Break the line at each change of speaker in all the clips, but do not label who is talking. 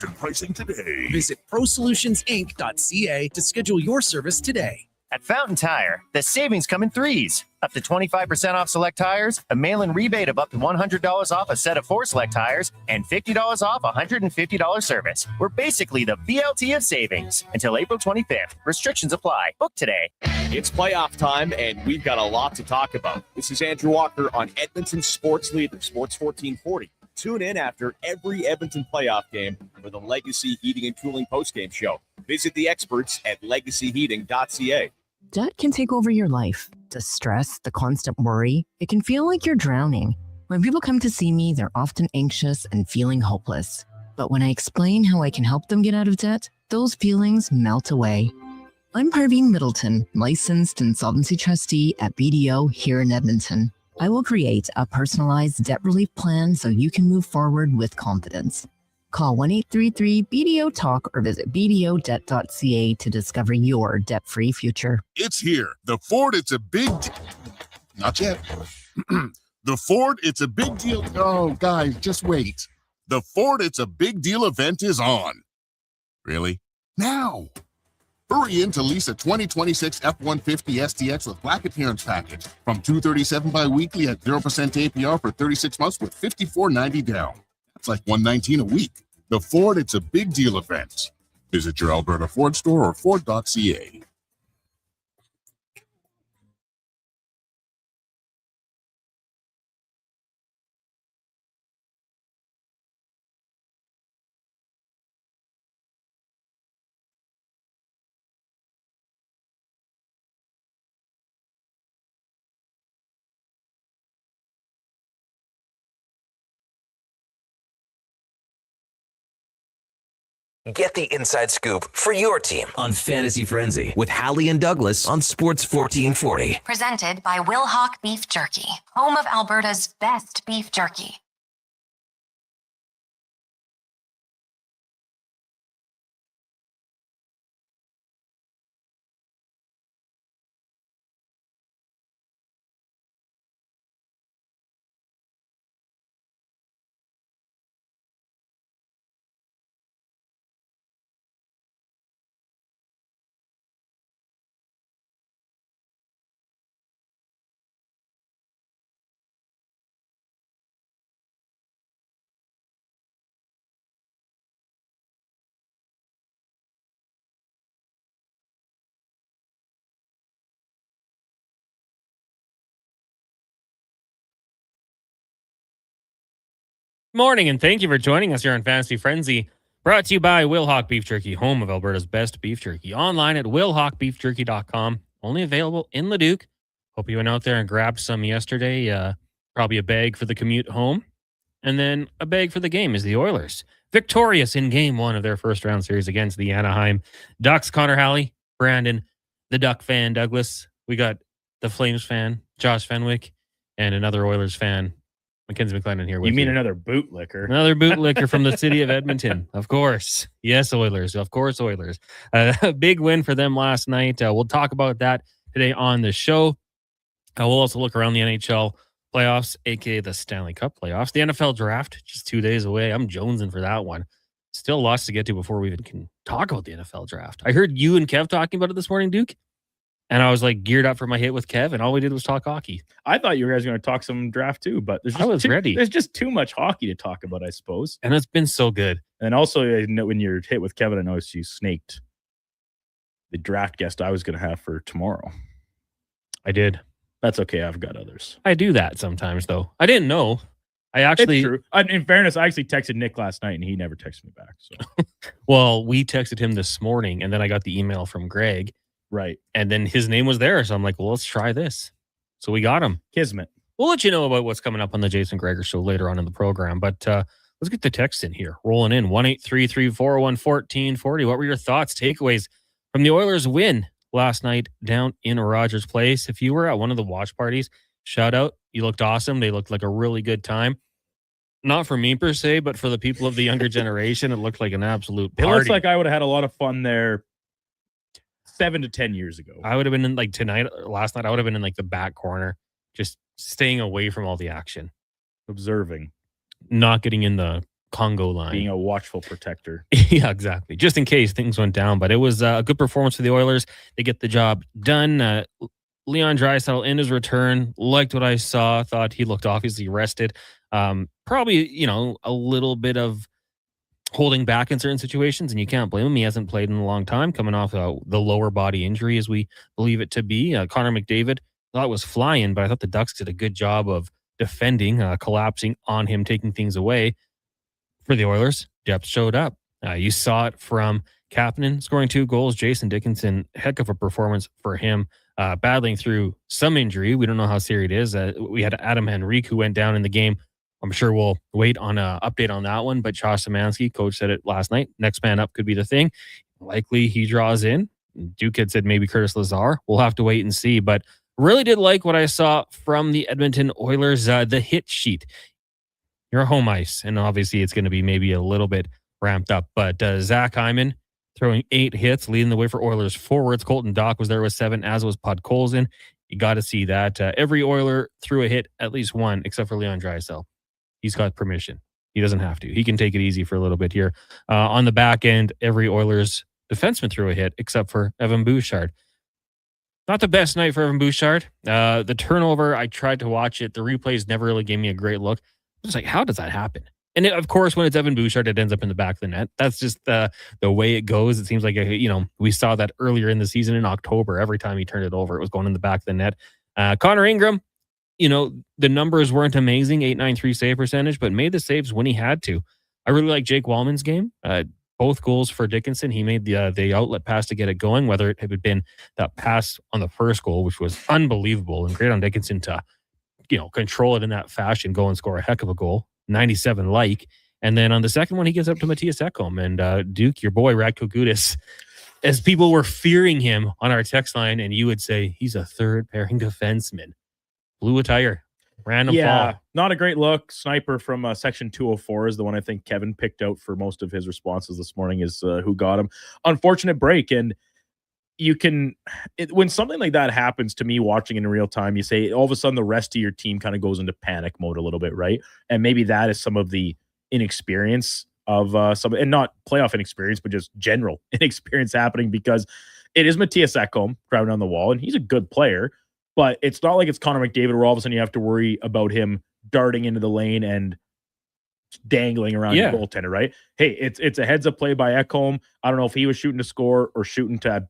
and pricing today.
Visit ProSolutionsInc.ca to schedule your service today.
At Fountain Tire, the savings come in threes. Up to 25% off select tires, a mail-in rebate of up to $100 off a set of 4 select tires, and $50 off a $150 service. We're basically the BLT of savings. Until April 25th. Restrictions apply. Book today.
It's playoff time, and we've got a lot to talk about. This is Andrew Walker on Edmonton Sports Leader, Sports 1440. Tune in after every Edmonton playoff game for the Legacy Heating and Cooling postgame show. Visit the experts at legacyheating.ca.
Debt can take over your life. The stress, the constant worry, it can feel like you're drowning. When people come to see me, they're often anxious and feeling hopeless. But when I explain how I can help them get out of debt, those feelings melt away. I'm Parveen Middleton, licensed insolvency trustee at BDO here in Edmonton. I will create a personalized debt relief plan so you can move forward with confidence. Call 1-833-BDO-TALK or visit bdodebt.ca to discover your debt-free future.
It's here. The Ford, it's a big Not yet. The Ford, it's a big deal. Oh, guys, just wait. The Ford, it's a big deal event is on. Really? Now. Hurry in to lease a 2026 F-150 STX with black appearance package from $237 bi-weekly at 0% APR for 36 months with $54.90 down. It's like $119 a week. The Ford, it's a big deal event. Visit your Alberta Ford store or Ford.ca.
Get the inside scoop for your team on Fantasy Frenzy with Halley and Douglas on Sports 1440.
Presented by Wilhauk Beef Jerky, home of Alberta's best beef jerky.
Morning, and thank you for joining us here on Fantasy Frenzy. Brought to you by Wilhauk Beef Jerky, home of Alberta's best beef jerky. Online at wilhaukbeefjerky.com. Only available in Leduc. Hope you went out there and grabbed some yesterday. Probably a bag for the commute home. And then a bag for the game is the Oilers. Victorious in game one of their first round series against the Anaheim Ducks. Connor Halley, Brandon, the Duck fan, Douglas. We got the Flames fan, Josh Fenwick, and another Oilers fan, Mackenzie McLennan here with you.
You mean another bootlicker?
Another bootlicker from the city of Edmonton. Of course. Yes, Oilers. Of course, Oilers. A big win for them last night. We'll talk about that today on the show. We'll also look around the NHL playoffs, a.k.a. the Stanley Cup playoffs. The NFL draft, just 2 days away. I'm jonesing for that one. Still lots to get to before we even can talk about the NFL draft. I heard you and Kev talking about it this morning, Duke. And I was like geared up for my hit with Kev, and all we did was talk hockey.
I thought you guys were going to talk some draft too, but
ready.
There's just too much hockey to talk about, I suppose.
And it's been so good.
And also, I know when you're hit with Kevin, I noticed you snaked the draft guest I was going to have for tomorrow.
I did.
That's okay. I've got others.
I do that sometimes, though. I didn't know. I actually.
It's true. In fairness, I actually texted Nick last night, and he never texted me back. So,
well, we texted him this morning, and then I got the email from Greg.
Right.
And then his name was there. So I'm like, well, let's try this. So we got him.
Kismet.
We'll let you know about what's coming up on the Jason Greger show later on in the program. But let's get the text in here. Rolling in. 1-833-401-1440. What were your thoughts, takeaways from the Oilers win last night down in Rogers Place? If you were at one of the watch parties, shout out. You looked awesome. They looked like a really good time. Not for me per se, but for the people of the younger generation, it looked like an absolute party.
It looks like I would have had a lot of fun there 7 to 10 years ago.
I would have been in last night, I would have been in like the back corner, just staying away from all the action.
Observing.
Not getting in the Congo line.
Being a watchful protector.
Yeah, exactly. Just in case things went down. But it was a good performance for the Oilers. They get the job done. Leon Draisaitl in his return, liked what I saw. Thought he looked obviously rested. Probably, a little bit of holding back in certain situations, and you can't blame him. He hasn't played in a long time, coming off the lower body injury, as we believe it to be. Connor McDavid thought was flying, but I thought the Ducks did a good job of defending, collapsing on him, taking things away. For the Oilers, depth showed up. You saw it from Kapanen scoring 2 goals. Jason Dickinson, heck of a performance for him, battling through some injury. We don't know how serious it is. We had Adam Henrique who went down in the game. I'm sure we'll wait on an update on that one, but Josh Szymanski, coach, said it last night. Next man up could be the thing. Likely he draws in. Duke had said maybe Curtis Lazar. We'll have to wait and see, but really did like what I saw from the Edmonton Oilers. The hit sheet. You're a home ice, and obviously it's going to be maybe a little bit ramped up, but Zach Hyman throwing 8 hits, leading the way for Oilers forwards. Colton Dach was there with 7, as was Podkolzin. You got to see that. Every Oiler threw a hit, at least one, except for Leon Draisaitl. He's got permission. He doesn't have to. He can take it easy for a little bit here. On the back end, every Oilers defenseman threw a hit, except for Evan Bouchard. Not the best night for Evan Bouchard. The turnover, I tried to watch it. The replays never really gave me a great look. I was like, how does that happen? And of course, when it's Evan Bouchard, it ends up in the back of the net. That's just the way it goes. It seems like, we saw that earlier in the season in October. Every time he turned it over, it was going in the back of the net. Connor Ingram, the numbers weren't amazing, 893 save percentage, but made the saves when he had to. I really like Jake Wallman's game. Both goals for Dickinson. He made the outlet pass to get it going, whether it had been that pass on the first goal, which was unbelievable and great on Dickinson to, control it in that fashion, go and score a heck of a goal, 97 like. And then on the second one, he gives up to Matthias Ekholm. And Duke, your boy, Radko Gudas, as people were fearing him on our text line, and you would say he's a third pairing defenseman. Blew a tire. Random fall.
Not a great look. Sniper from section 204 is the one I think Kevin picked out for most of his responses this morning, is who got him. Unfortunate break. And when something like that happens to me watching in real time, you say all of a sudden the rest of your team kind of goes into panic mode a little bit, right? And maybe that is some of the inexperience of and not playoff inexperience, but just general inexperience happening, because it is Matthias Ekholm crowding on the wall, and he's a good player. But it's not like it's Connor McDavid where all of a sudden you have to worry about him darting into the lane and dangling around the goaltender, right? Hey, it's a heads-up play by Ekholm. I don't know if he was shooting to score or shooting to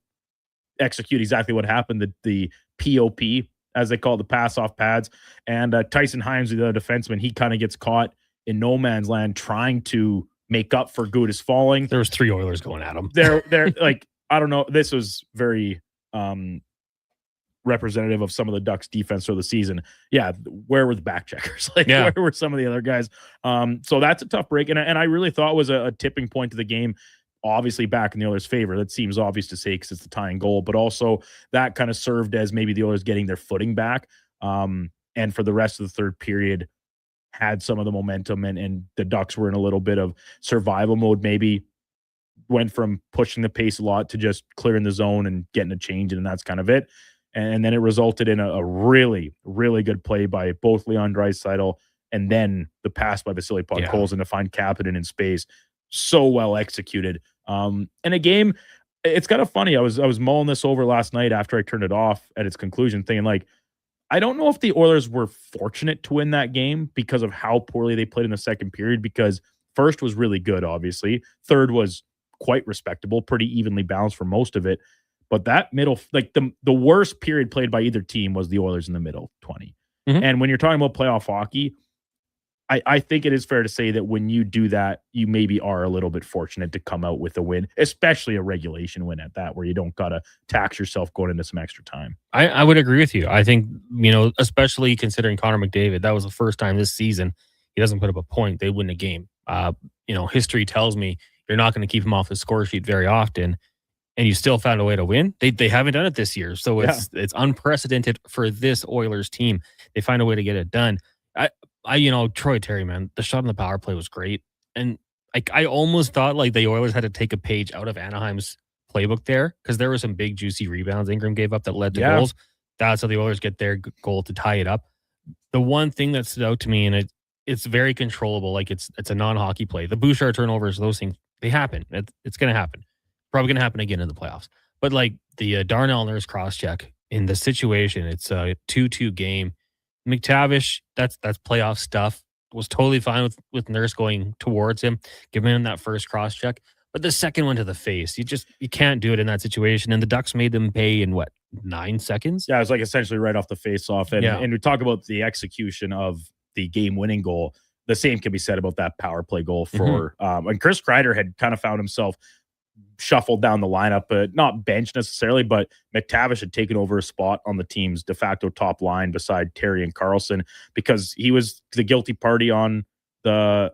execute exactly what happened, the POP, as they call it, the pass-off pads. And Tyson Himes, the other defenseman, he kind of gets caught in no man's land trying to make up for Gudas falling.
There was 3 Oilers going at him.
They're like, I don't know. This was very representative of some of the Ducks defense for the season. Yeah, where were the back checkers? Where were some of the other guys? So that's a tough break, and I really thought was a tipping point to the game. Obviously back in the Oilers' favor. That seems obvious to say because it's the tying goal, but also that kind of served as maybe the Oilers getting their footing back. And for the rest of the third period, had some of the momentum, and the Ducks were in a little bit of survival mode, maybe went from pushing the pace a lot to just clearing the zone and getting a change, and that's kind of it. And then it resulted in a really, really good play by both Leon Draisaitl and then the pass by Vasily Podkolzin to find Kapanen in space. So well executed. And a game, it's kind of funny. I was mulling this over last night after I turned it off at its conclusion, thinking like, I don't know if the Oilers were fortunate to win that game because of how poorly they played in the second period, because first was really good, obviously. Third was quite respectable, pretty evenly balanced for most of it. But that middle, like the worst period played by either team was the Oilers in the middle 20. Mm-hmm. And when you're talking about playoff hockey, I think it is fair to say that when you do that, you maybe are a little bit fortunate to come out with a win, especially a regulation win at that, where you don't got to tax yourself going into some extra time.
I would agree with you. I think, especially considering Connor McDavid, that was the first time this season he doesn't put up a point, they win a game. History tells me you're not going to keep him off the score sheet very often, and you still found a way to win. They haven't done it this year, so it's unprecedented for this Oilers team. They find a way to get it done. Troy Terry, man, the shot on the power play was great. And I almost thought like the Oilers had to take a page out of Anaheim's playbook there, because there were some big juicy rebounds Ingram gave up that led to goals. That's how the Oilers get their goal to tie it up. The one thing that stood out to me, and it's very controllable. Like it's a non-hockey play. The Bouchard turnovers, those things, they happen. It's going to happen. Probably going to happen again in the playoffs. But like the Darnell Nurse cross-check in the situation, it's a 2-2 game. McTavish, that's playoff stuff. Was totally fine with Nurse going towards him, giving him that first cross-check. But the second one to the face, you can't do it in that situation. And the Ducks made them pay in 9 seconds?
Yeah, it was like essentially right off the face-off. And we talk about the execution of the game-winning goal. The same can be said about that power play goal for and Chris Kreider had kind of found himself shuffled down the lineup, but not bench necessarily, but McTavish had taken over a spot on the team's de facto top line beside Terry and Carlson because he was the guilty party on the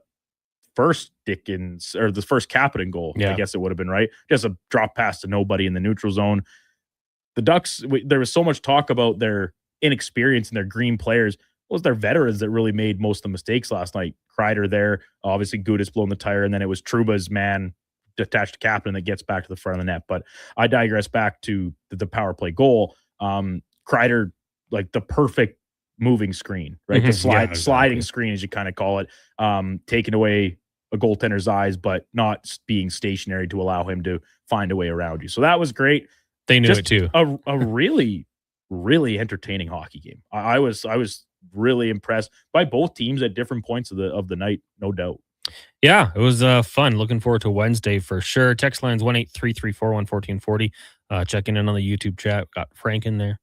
first Dickens or the first Kapanen goal. I guess it would have been right. Just a drop pass to nobody in the neutral zone. The Ducks, there was so much talk about their inexperience and their green players. It was their veterans that really made most of the mistakes last night. Kreider there, obviously Gudis blown the tire, and then it was Trouba's man attached to Kapanen that gets back to the front of the net. But I digress back to the power play goal. Kreider, like the perfect moving screen, right? The sliding screen, as you kind of call it, taking away a goaltender's eyes, but not being stationary to allow him to find a way around you. So that was great.
They knew it too.
A really, really entertaining hockey game. I was really impressed by both teams at different points of the night, no doubt.
Yeah, it was fun. Looking forward to Wednesday for sure. Text lines 1-833-414-1440. Checking in on the YouTube chat. Got Frank in there.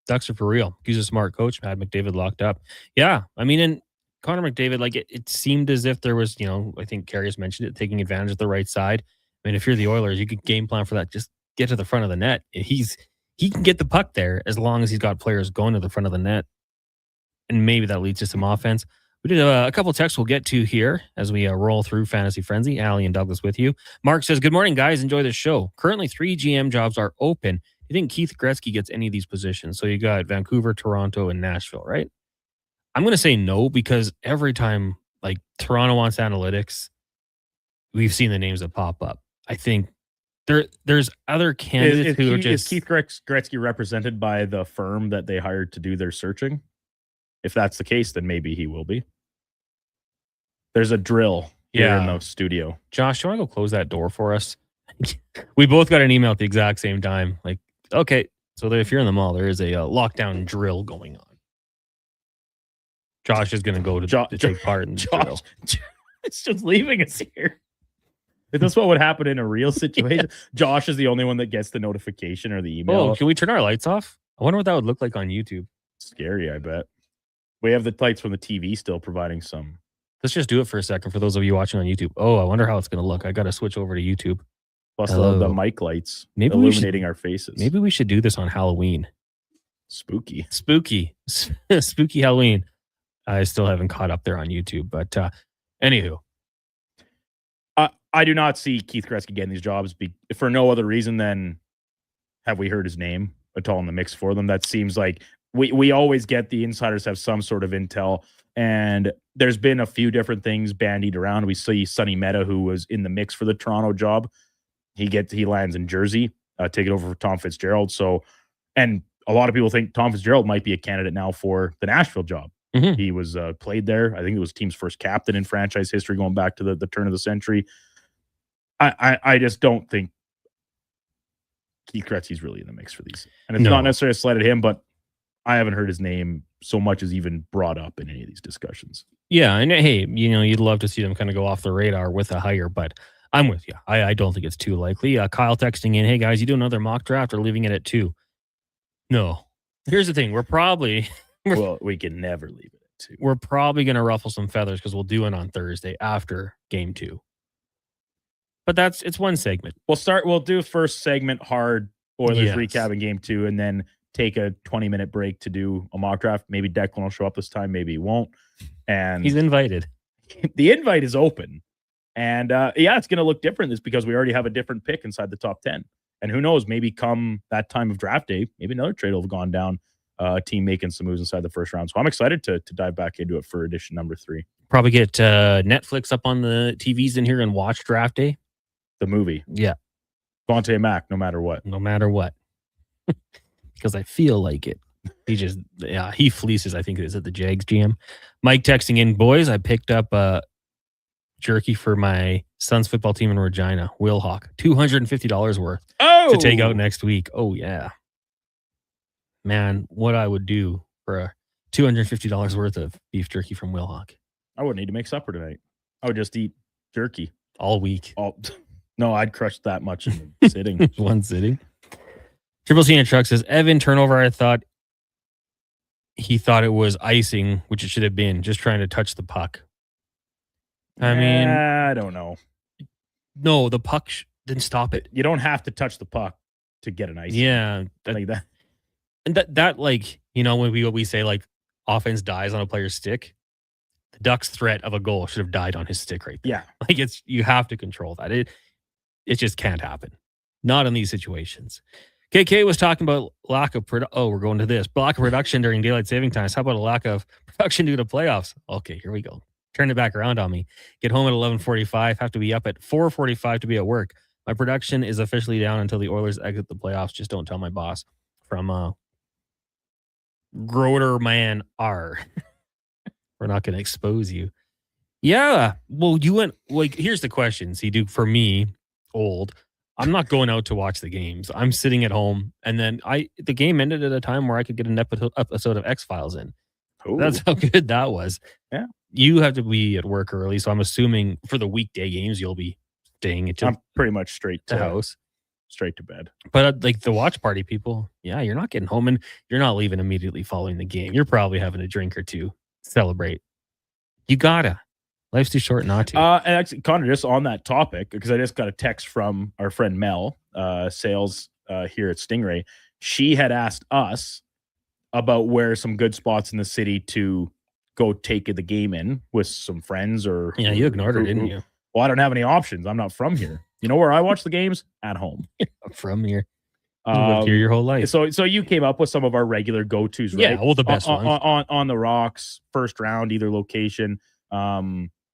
Ducks are for real. He's a smart coach. Had McDavid locked up. Yeah, I mean, and Connor McDavid, like it seemed as if there was, I think Carrie's mentioned it, taking advantage of the right side. I mean, if you're the Oilers, you could game plan for that. Just get to the front of the net. He can get the puck there as long as he's got players going to the front of the net. And maybe that leads to some offense. We did a couple of texts we'll get to here as we roll through Fantasy Frenzy. Halley and Douglas with you. Mark says, good morning, guys. Enjoy the show. Currently, 3 GM jobs are open. Do you think Keith Gretzky gets any of these positions? So you got Vancouver, Toronto, and Nashville, right? I'm going to say no because every time like Toronto wants analytics, we've seen the names that pop up. I think there's other candidates who are just...
Is Keith Gretzky represented by the firm that they hired to do their searching? If that's the case, then maybe he will be. There's a drill here in the studio.
Josh, do you want to go close that door for us? We both got an email at the exact same time. Like, okay, so if you're in the mall, there is a lockdown drill going on. Josh is going to go to take part in the drill.
It's just leaving us here. Is this what would happen in a real situation? Josh is the only one that gets the notification or the email.
Oh, can we turn our lights off? I wonder what that would look like on YouTube.
Scary, I bet. We have the lights from the TV still providing some.
Let's just do it for a second for those of you watching on YouTube. Oh, I wonder how it's going to look. I got to switch over to YouTube.
Plus the mic lights illuminating our faces.
Maybe we should do this on Halloween.
Spooky
Halloween. I still haven't caught up there on YouTube, but anywho.
I do not see Keith Gretzky getting these jobs for no other reason than have we heard his name at all in the mix for them? That seems like we always get the insiders have some sort of intel, and there's been a few different things bandied around. We see Sonny Mehta, who was in the mix for the Toronto job. He lands in Jersey, taking over for Tom Fitzgerald. So, and a lot of people think Tom Fitzgerald might be a candidate now for the Nashville job. Mm-hmm. He was played there. I think it was team's first captain in franchise history going back to the turn of the century. I just don't think Keith Gretzky's really in the mix for these. And it's not necessarily a slight at him, but I haven't heard his name so much as even brought up in any of these discussions.
Yeah, and hey, you'd love to see them kind of go off the radar with a hire, but I'm with you. I don't think it's too likely. Kyle texting in, hey guys, you do another mock draft or leaving it at 2? No. Here's the thing.
We can never leave it at 2.
We're probably going to ruffle some feathers because we'll do it on Thursday after game 2. But it's one segment.
We'll do first segment hard Oilers recapping game 2 and then take a 20-minute break to do a mock draft. Maybe Declan will show up this time. Maybe he won't. And
he's invited.
The invite is open. And it's going to look different. It's because we already have a different pick inside the top 10. And who knows, maybe come that time of draft day, maybe another trade will have gone down, a team making some moves inside the first round. So I'm excited to dive back into it for edition number 3.
Probably get Netflix up on the TVs in here and watch draft day.
The movie.
Yeah.
Vontae Mack, no matter what.
No matter what. Because I feel like it. He fleeces, I think it is at the Jags GM. Mike texting in, boys, I picked up jerky for my son's football team in Regina, Wilhock. $250 worth to take out next week. Oh, yeah. Man, what I would do for a $250 worth of beef jerky from Wilhock.
I wouldn't need to make supper tonight. I would just eat jerky.
All week.
No, I'd crush that much in a sitting.
One sitting. Triple C in truck says, Evan, turnover, I thought he thought it was icing, which it should have been, just trying to touch the puck. I mean,
I don't know.
No, the puck didn't stop it.
You don't have to touch the puck to get an icing.
Yeah.
Like that.
And that like, when we say like offense dies on a player's stick, the Ducks' threat of a goal should have died on his stick right there.
Yeah.
Like you have to control that. It just can't happen. Not in these situations. KK was talking about lack of we're going to this. Lack of production during daylight saving times. How about a lack of production due to playoffs? Okay, here we go. Turn it back around on me. Get home at 11:45. Have to be up at 4:45 to be at work. My production is officially down until the Oilers exit the playoffs. Just don't tell my boss. From Groder Man R. We're not going to expose you. Yeah. Well, you went here's the question. See, dude, for me, old. I'm not going out to watch the games. I'm sitting at home, and then the game ended at a time where I could get an episode of X-Files in.
Ooh.
That's how good that was.
Yeah.
You have to be at work early, so I'm assuming for the weekday games you'll be staying until
I'm pretty much straight to
house,
straight to bed.
But like the watch party people, yeah, you're not getting home and you're not leaving immediately following the game. You're probably having a drink or two, celebrate. You gotta. Life's too short not to.
And actually, Connor, just on that topic, because I just got a text from our friend Mel, sales here at Stingray. She had asked us about where some good spots in the city to go take the game in with some friends or...
Yeah, you ignored her, didn't you?
Well, I don't have any options. I'm not from here. You know where I watch the games? At home.
I'm from here. You lived here your whole life.
So you came up with some of our regular go-tos, right?
Yeah, well, the best ones.
On the rocks, first round, either location.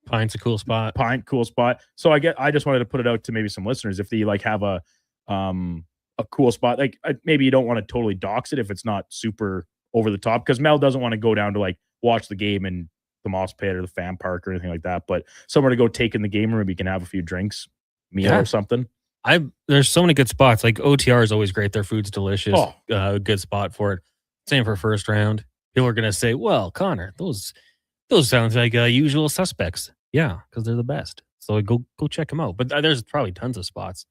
Pine's a cool spot.
Pine, cool spot. So I just wanted to put it out to maybe some listeners if they like have a cool spot. Like maybe you don't want to totally dox it if it's not super over the top, because Mel doesn't want to go down to like watch the game in the Moss Pit or the Fan Park or anything like that. But somewhere to go take in the game room, maybe you can have a few drinks, meal or something.
There's so many good spots. Like OTR is always great. Their food's delicious. Good spot for it. Same for first round. People are gonna say, "Well, Connor, those sounds like usual suspects." Yeah, because they're the best. So go check them out. But there's probably tons of spots.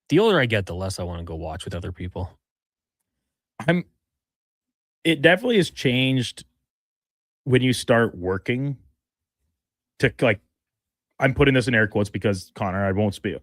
The older I get, the less I want to go watch with other people.
It definitely has changed when you start working to like, I'm putting this in air quotes because Connor, I won't speak.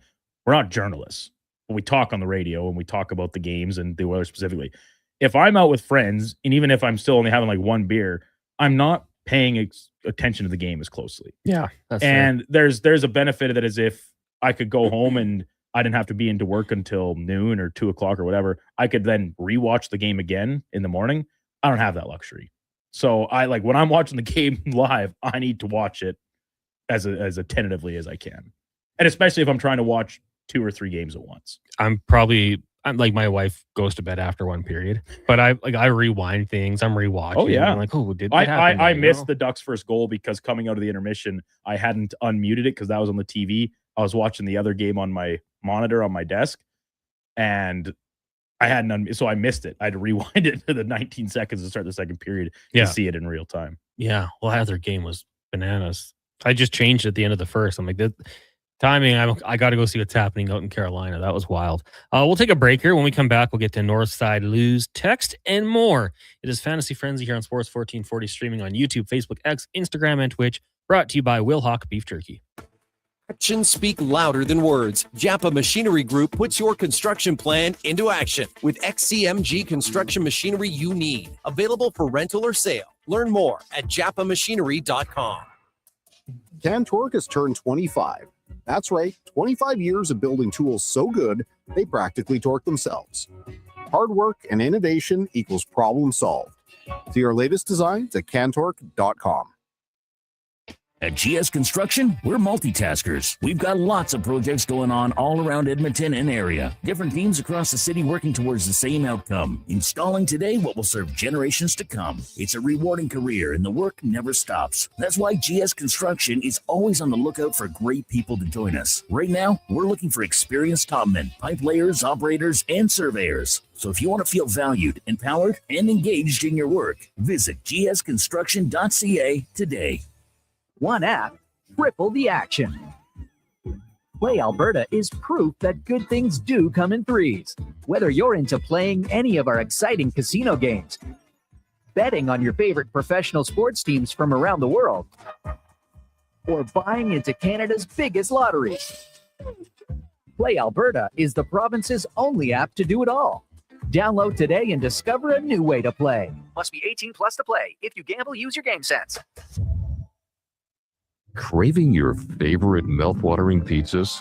We're not journalists. But we talk on the radio and we talk about the games and the Oilers specifically. If I'm out with friends, and even if I'm still only having like one beer, I'm not paying attention to the game as closely.
Yeah.
And there's a benefit of that, as if I could go home and I didn't have to be into work until noon or 2:00 or whatever. I could then rewatch the game again in the morning. I don't have that luxury. So I like when I'm watching the game live, I need to watch it as attentively as I can. And especially if I'm trying to watch 2 or 3 games at once.
I'm like, my wife goes to bed after one period, but I rewind things. I'm rewatching.
Oh yeah.
I'm like,
I missed the Ducks' first goal because coming out of the intermission, I hadn't unmuted it because that was on the TV. I was watching the other game on my monitor on my desk, and I hadn't so I missed it. I had to rewind it to the 19 seconds to start the second period to see it in real time.
Yeah. Well, that other game was bananas. I just changed at the end of the first. I'm like, that timing, I got to go see what's happening out in Carolina. That was wild. We'll take a break here. When we come back, we'll get to Northside Lose, text, and more. It is Fantasy Frenzy here on Sports 1440, streaming on YouTube, Facebook, X, Instagram, and Twitch. Brought to you by Wilhock Beef Jerky.
Actions speak louder than words. Japa Machinery Group puts your construction plan into action with XCMG construction machinery you need. Available for rental or sale. Learn more at japamachinery.com.
Cantork has turned 25. That's right, 25 years of building tools so good, they practically torque themselves. Hard work and innovation equals problem solved. See our latest designs at cantork.com.
At GS Construction, we're multitaskers. We've got lots of projects going on all around Edmonton and area. Different teams across the city working towards the same outcome. Installing today what will serve generations to come. It's a rewarding career and the work never stops. That's why GS Construction is always on the lookout for great people to join us. Right now, we're looking for experienced topmen, pipe layers, operators, and surveyors. So if you want to feel valued, empowered, and engaged in your work, visit gsconstruction.ca today.
One app, triple the action. Play Alberta is proof that good things do come in threes. Whether you're into playing any of our exciting casino games, betting on your favorite professional sports teams from around the world, or buying into Canada's biggest lottery, Play Alberta is the province's only app to do it all. Download today and discover a new way to play. Must be 18 plus to play. If you gamble, use your game sense.
Craving your favorite mouth-watering pizzas?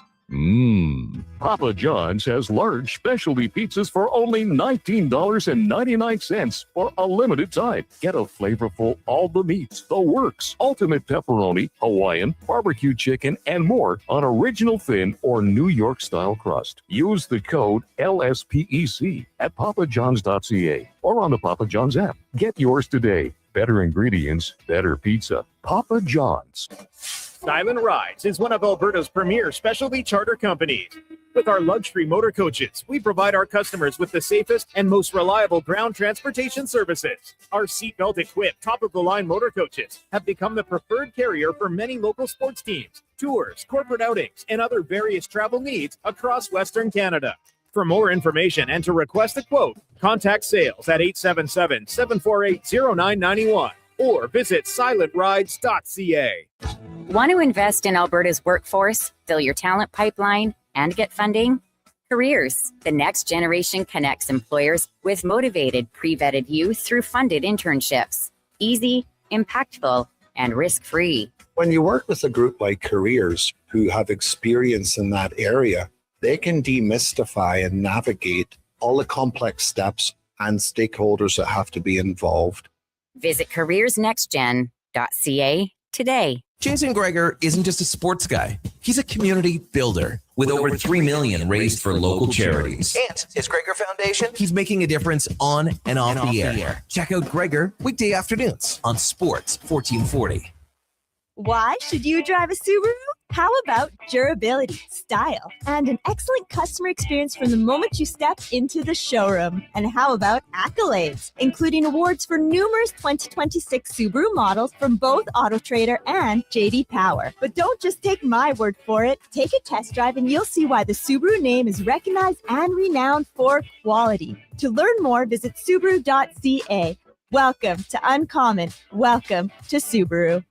Papa John's has large specialty pizzas for only $19.99 for a limited time. Get a flavorful all the meats, the works, ultimate pepperoni, Hawaiian, barbecue chicken, and more on original thin or New York style crust. Use the code LSPEC at papajohns.ca or on the Papa John's app. Get yours today. Better ingredients, better pizza. Papa John's.
Silent Rides is one of Alberta's premier specialty charter companies. With our luxury motor coaches, we provide our customers with the safest and most reliable ground transportation services. Our seatbelt equipped, top-of-the-line motor coaches have become the preferred carrier for many local sports teams, tours, corporate outings, and other various travel needs across Western Canada. For more information and to request a quote, contact sales at 877-748-0991 or visit silentrides.ca.
Want to invest in Alberta's workforce, fill your talent pipeline, and get funding? Careers, the next generation connects employers with motivated, pre-vetted youth through funded internships. Easy, impactful, and risk-free.
When you work with a group like Careers who have experience in that area, they can demystify and navigate all the complex steps and stakeholders that have to be involved.
Visit careersnextgen.ca today.
Jason Greger isn't just a sports guy. He's a community builder with over $3 million raised for local charities. And his Greger Foundation, he's making a difference on and off the air. Check out Greger weekday afternoons on Sports 1440.
Why should you drive a Subaru? How about durability, style, and an excellent customer experience from the moment you step into the showroom? And how about accolades, including awards for numerous 2026 Subaru models from both AutoTrader and JD Power? But don't just take my word for it. Take a test drive and you'll see why the Subaru name is recognized and renowned for quality. To learn more, visit Subaru.ca. Welcome to Uncommon. Welcome to Subaru.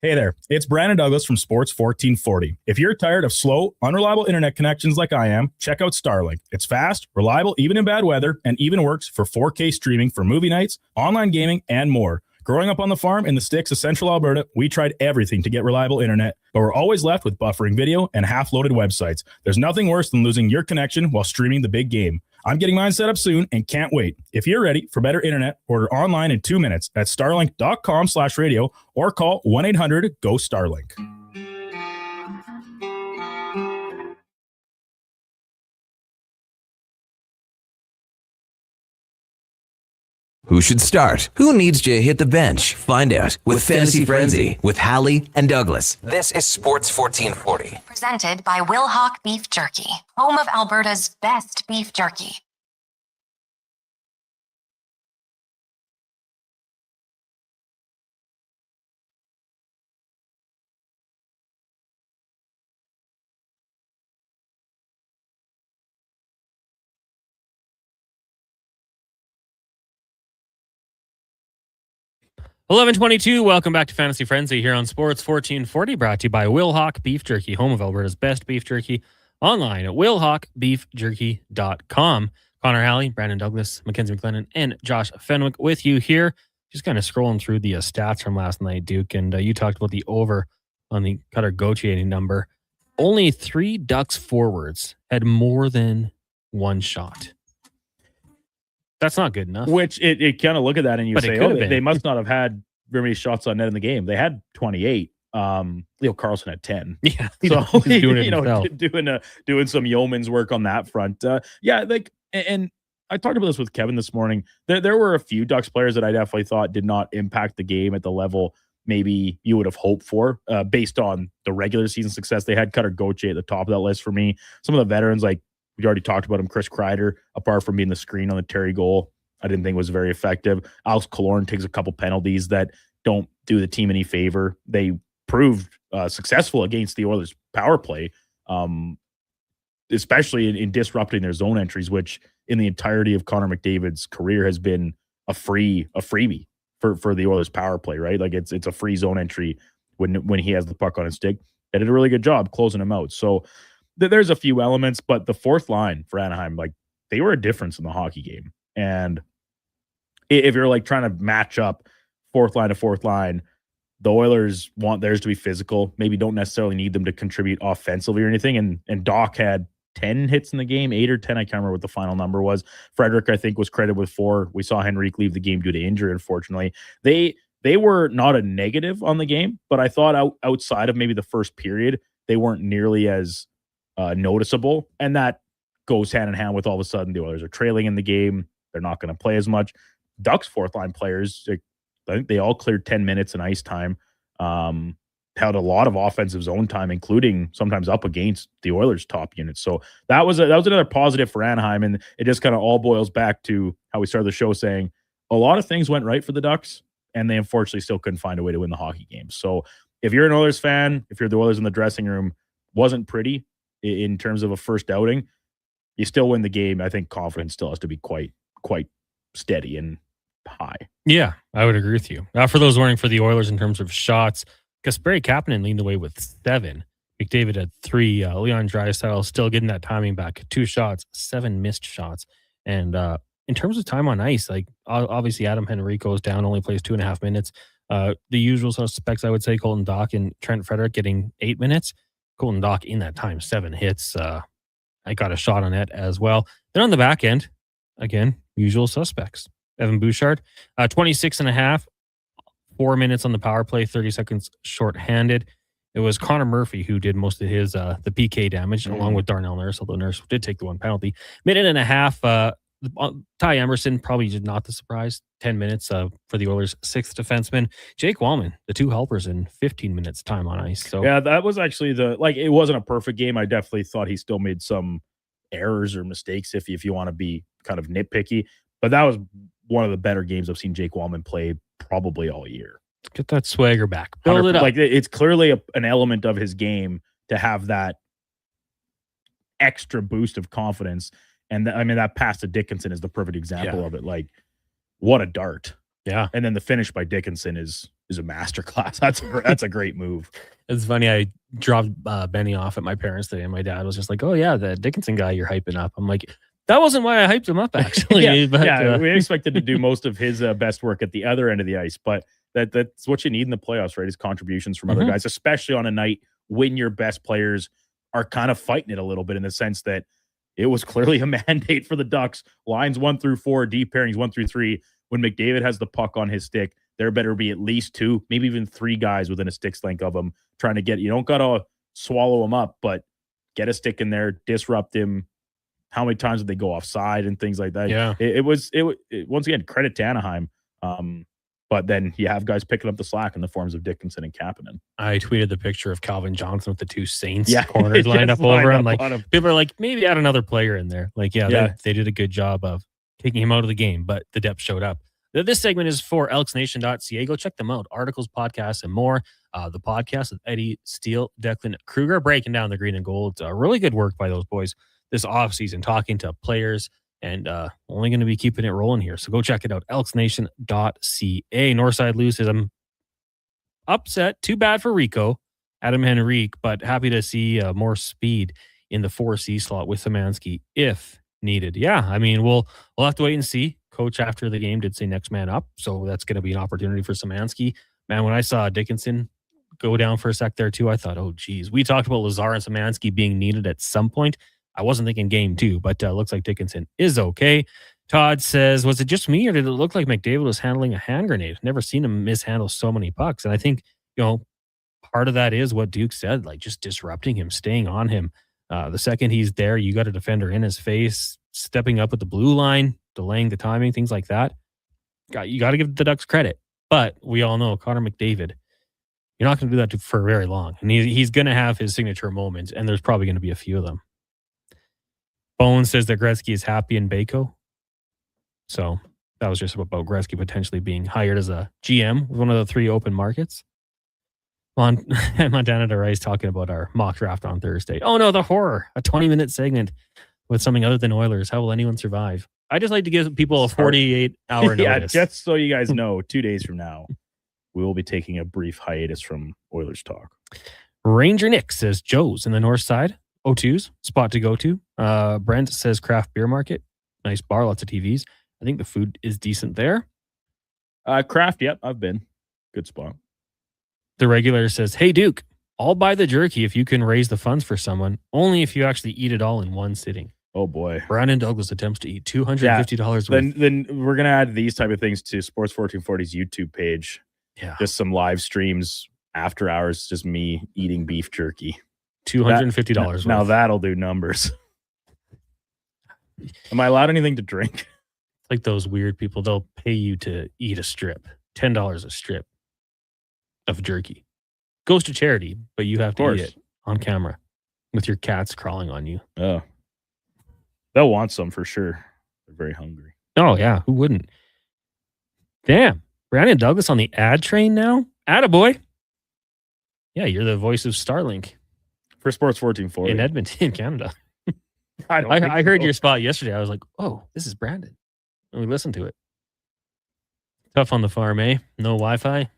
Hey there, it's Brandon Douglas from Sports 1440. If you're tired of slow, unreliable internet connections like I am, check out Starlink. It's fast, reliable, even in bad weather, and even works for 4K streaming for movie nights, online gaming, and more. Growing up on the farm in the sticks of central Alberta, we tried everything to get reliable internet, but we're always left with buffering video and half-loaded websites. There's nothing worse than losing your connection while streaming the big game. I'm getting mine set up soon and can't wait. If you're ready for better internet, order online in 2 minutes at starlink.com/radio or call 1-800-GO-STARLINK.
Who should start? Who needs to hit the bench? Find out with Fantasy Frenzy with Halley and Douglas. This is Sports 1440.
Presented by Wilhauk Beef Jerky, home of Alberta's best beef jerky.
$11:22. Welcome back to Fantasy Frenzy here on Sports 1440, brought to you by Wilhauk Beef Jerky, home of Alberta's best beef jerky, online at wilhaukbeefjerky.com. Connor Halley, Brandon Douglas, Mackenzie McLennan, and Josh Fenwick with you here. Just kind of scrolling through the stats from last night, Duke, and you talked about the over on the Cutter Gauthier number. Only 3 Ducks forwards had more than one shot. That's not good enough.
Which it kind of look at that and you
But
say, they must not have had very many shots on net in the game. They had 28. Leo Carlson had 10.
Yeah.
So
He's doing it himself.
doing some yeoman's work on that front. And I talked about this with Kevin this morning. There were a few Ducks players that I definitely thought did not impact the game at the level maybe you would have hoped for based on the regular season success they had. Cutter Gauthier at the top of that list for me. Some of the veterans, like we already talked about him, Chris Kreider, apart from being the screen on the Terry goal, I didn't think was very effective. Alex Killorn takes a couple penalties that don't do the team any favor. They proved successful against the Oilers' power play, especially in disrupting their zone entries, which in the entirety of Connor McDavid's career has been a freebie for the Oilers' power play, right? Like it's a free zone entry when he has the puck on his stick. They did a really good job closing him out. So there's a few elements, but the fourth line for Anaheim, like they were a difference in the hockey game. And if you're like trying to match up fourth line to fourth line, the Oilers want theirs to be physical, maybe don't necessarily need them to contribute offensively or anything. And Doc had 10 hits in the game, 8 or 10. I can't remember what the final number was. Frederick, I think, was credited with 4. We saw Henrique leave the game due to injury, unfortunately. They were not a negative on the game, but I thought outside of maybe the first period, they weren't nearly as noticeable. And that goes hand in hand with all of a sudden the Oilers are trailing in the game. They're not going to play as much. Ducks fourth line players, I think they all cleared 10 minutes in ice time. Had a lot of offensive zone time, including sometimes up against the Oilers' top units. So that was another positive for Anaheim, and it just kind of all boils back to how we started the show saying a lot of things went right for the Ducks, and they unfortunately still couldn't find a way to win the hockey game. So if you're an Oilers fan, if you're the Oilers in the dressing room, wasn't pretty in terms of a first outing, you still win the game. I think confidence still has to be quite steady and high.
Yeah, I would agree with you. For those wondering, for the Oilers in terms of shots, Kasperi Kapanen leaned the way with 7. McDavid had 3. Leon Draisaitl still getting that timing back. 2 shots, 7 missed shots. And in terms of time on ice, like obviously Adam Henrique goes down, only plays 2.5 minutes. The usual suspects, I would say, Colton Dach and Trent Frederick getting 8 minutes. Colton Dach in that time, 7 hits. I got a shot on it as well. Then on the back end, again, usual suspects. Evan Bouchard, 26.5. 4 minutes on the power play, 30 seconds shorthanded. It was Connor Murphy who did most of his the PK damage, along with Darnell Nurse, although Nurse did take the 1 penalty. Minute and a half, Ty Emerson, probably not the surprise, 10 minutes for the Oilers' 6th defenseman. Jake Wallman, the 2 helpers in 15 minutes time on ice. So
yeah, that was actually it wasn't a perfect game. I definitely thought he still made some errors or mistakes if you want to be kind of nitpicky. But that was one of the better games I've seen Jake Wallman play probably all year.
Get that swagger back. Build it up.
Like it's clearly an element of his game to have that extra boost of confidence. And that pass to Dickinson is the perfect example of it. Like, what a dart.
Yeah.
And then the finish by Dickinson is a masterclass. That's a great move.
It's funny. I dropped Benny off at my parents today, and my dad was just like, "Oh yeah, the Dickinson guy you're hyping up." I'm like, that wasn't why I hyped him up, actually.
We expected to do most of his best work at the other end of the ice, but that's what you need in the playoffs, right? Is contributions from other guys, especially on a night when your best players are kind of fighting it a little bit, in the sense that it was clearly a mandate for the Ducks. Lines 1 through 4, deep pairings 1 through 3. When McDavid has the puck on his stick, there better be at least 2, maybe even 3 guys within a stick's length of him trying to get. You don't gotta swallow him up, but get a stick in there, disrupt him. How many times did they go offside and things like that?
Yeah,
it was once again, credit to Anaheim. But then you have guys picking up the slack in the forms of Dickinson and Kapanen.
I tweeted the picture of Calvin Johnson with the 2 Saints corners lined up over him. Like, people are like, maybe add another player in there. Like, they did a good job of taking him out of the game, but the depth showed up. This segment is for elksnation.ca. Go check them out. Articles, podcasts, and more. The podcast with Eddie Steele, Declan Kruger, breaking down the green and gold. Really good work by those boys this offseason, talking to players, and only going to be keeping it rolling here. So go check it out, elksnation.ca. Northside loses. I'm upset. Too bad for Rico, Adam Henrique, but happy to see more speed in the 4C slot with Szymanski if needed. Yeah, I mean, we'll have to wait and see. Coach after the game did say next man up, so that's going to be an opportunity for Szymanski. Man, when I saw Dickinson go down for a sec there too, I thought, oh, geez. We talked about Lazar and Szymanski being needed at some point. I wasn't thinking game 2, but looks like Dickinson is okay. Todd says, was it just me, or did it look like McDavid was handling a hand grenade? Never seen him mishandle so many pucks. And I think, part of that is what Duke said, like just disrupting him, staying on him. The second he's there, you got a defender in his face, stepping up at the blue line, delaying the timing, things like that. You got to give the Ducks credit. But we all know Connor McDavid, you're not going to do that for very long. And he's going to have his signature moments, and there's probably going to be a few of them. Bones says that Gretzky is happy in Baco. So that was just about Gretzky potentially being hired as a GM with one of the 3 open markets. Montana DeRice talking about our mock draft on Thursday. Oh no, the horror. A 20-minute segment with something other than Oilers. How will anyone survive? I just like to give people a 48-hour notice.
Yeah, just so you guys know, 2 days from now, we will be taking a brief hiatus from Oilers talk.
Ranger Nick says Joe's in the north side. O2's spot to go to. Brent says craft beer market. Nice bar, lots of TVs. I think the food is decent there.
Craft, yep, I've been. Good spot.
The regular says, hey, Duke, I'll buy the jerky if you can raise the funds for someone, only if you actually eat it all in one sitting.
Oh, boy.
Brandon Douglas attempts to eat $250 worth.
Then we're going to add these type of things to Sports 1440's YouTube page.
Yeah.
Just some live streams after hours, just me eating beef jerky.
$250 worth.
Now that'll do numbers. Am I allowed anything to drink?
Like those weird people, they'll pay you to eat a strip. $10 a strip of jerky. Goes to charity, but you have to eat it on camera with your cats crawling on you.
Oh. They'll want some for sure. They're very hungry.
Oh, yeah. Who wouldn't? Damn. Brandon Douglas on the ad train now? Attaboy. Yeah, you're the voice of Starlink.
For Sports 1440.
In Edmonton, in Canada.
I
heard your spot yesterday. I was like, oh, this is Brandon. And we listened to it. Tough on the farm, eh? No Wi-Fi?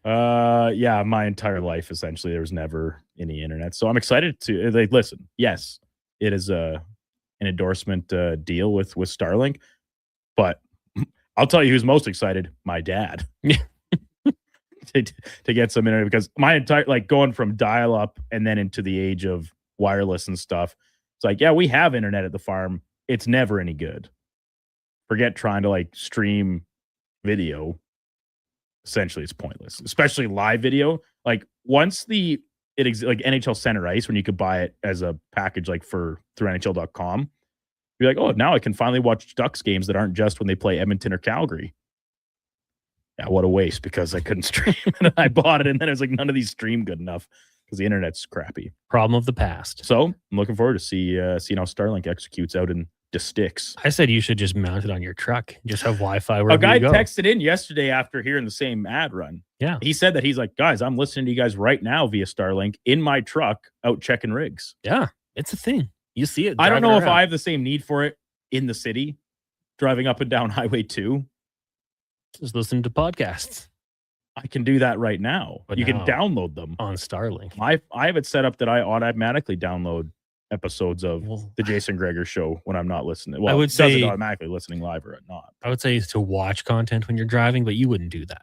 Yeah, my entire life, essentially, there was never any internet. So I'm excited to, listen, yes, it is an endorsement deal with Starlink, but I'll tell you who's most excited, my dad.
Yeah.
to get some internet, because my entire, going from dial-up and then into the age of wireless and stuff, it's like, yeah, we have internet at the farm. It's never any good. Forget trying to stream video. Essentially, it's pointless, especially live video. Once NHL Center Ice, when you could buy it as a package through NHL.com, you're like, oh, now I can finally watch Ducks games that aren't just when they play Edmonton or Calgary. Yeah, what a waste, because I couldn't stream and I bought it, and then it was like, none of these stream good enough because the internet's crappy.
Problem of the past.
So I'm looking forward to seeing how Starlink executes out in the sticks.
I said you should just mount it on your truck. Just have Wi-Fi wherever
you go. A guy texted in yesterday after hearing the same ad run.
Yeah.
He said that he's like, guys, I'm listening to you guys right now via Starlink in my truck out checking rigs.
Yeah, it's a thing. You see it.
I don't know if I have the same need for it in the city, driving up and down Highway 2.
Just listen to podcasts.
I can do that right now. But you can download them
on Starlink.
I have it set up that I automatically download episodes of the Jason Gregor Show when I'm not listening. Well,
I would say
it automatically listening live or not.
I would say to watch content when you're driving, but you wouldn't do that.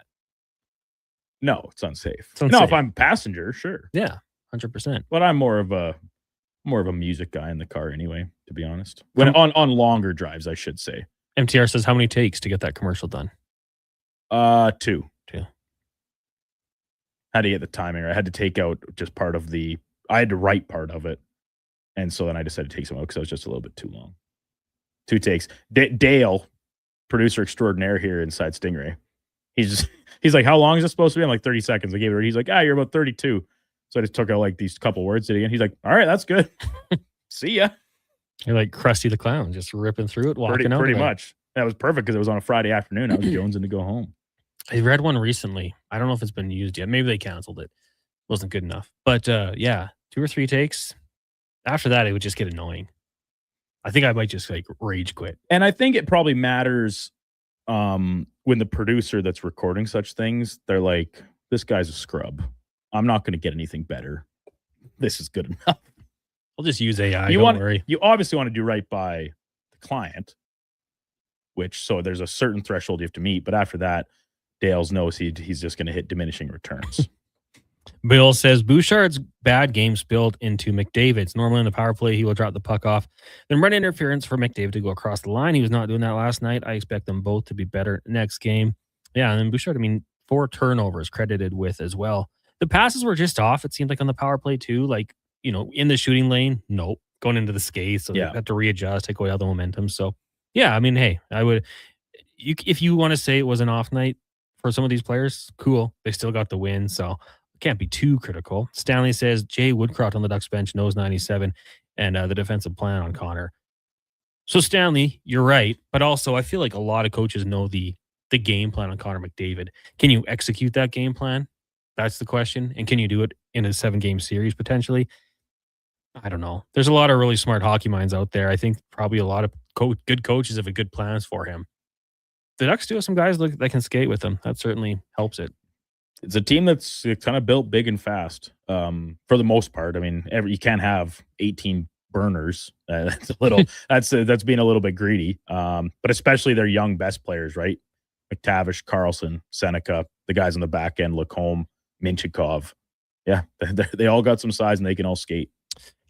No, it's unsafe.
It's unsafe.
No, if I'm a passenger, sure.
Yeah, 100%.
But I'm more of a music guy in the car anyway, to be honest. When on longer drives, I should say.
MTR says, how many takes to get that commercial done?
2. Had to get the timing, or I had to take out just part of I had to write part of it. And so then I decided to take some out because it was just a little bit too long. 2 takes. Dale, producer extraordinaire here inside Stingray. He's like, how long is this supposed to be? I'm like, 30 seconds. I gave it. He's like, you're about 32. So I just took out these couple words again. He's like, all right, that's good. See ya.
You're like Krusty the Clown, just ripping through it, walking out.
Pretty much. That was perfect because it was on a Friday afternoon. I was jonesing to go home.
I read one recently. I don't know if it's been used yet. Maybe they canceled it. Wasn't good enough. But yeah, 2 or 3 takes. After that, it would just get annoying. I think I might just rage quit.
And I think it probably matters when the producer that's recording such things, they're like, this guy's a scrub. I'm not going to get anything better. This is good enough.
I'll just use AI. Don't worry.
You obviously want to do right by the client, so there's a certain threshold you have to meet. But after that, Dales knows he's just going to hit diminishing returns.
Bill says Bouchard's bad game spilled into McDavid's. Normally in the power play, he will drop the puck off, then run interference for McDavid to go across the line. He was not doing that last night. I expect them both to be better next game. Yeah, and then Bouchard, 4 turnovers credited with as well. The passes were just off. It seemed like on the power play too. Like, in the shooting lane, nope. Going into the skates, so they have to readjust, take away all the momentum. So, yeah, I mean, hey, I would. If you want to say it was an off night for some of these players, cool. They still got the win, so can't be too critical. Stanley says Jay Woodcroft on the Ducks bench knows 97 and the defensive plan on Connor. So Stanley, you're right, but also I feel like a lot of coaches know the game plan on Connor McDavid. Can you execute that game plan? That's the question. And can you do it in a 7-game series potentially? I don't know. There's a lot of really smart hockey minds out there. I think probably a lot of good coaches have a good plans for him. The Ducks do have some guys that can skate with him. That certainly helps it.
It's a team that's kind of built big and fast for the most part. I mean, you can't have 18 burners. That's a little. that's being a little bit greedy. But especially their young best players, right? McTavish, Carlson, Seneca, the guys on the back end, Lacombe, Minchikov. Yeah, they all got some size and they can all skate.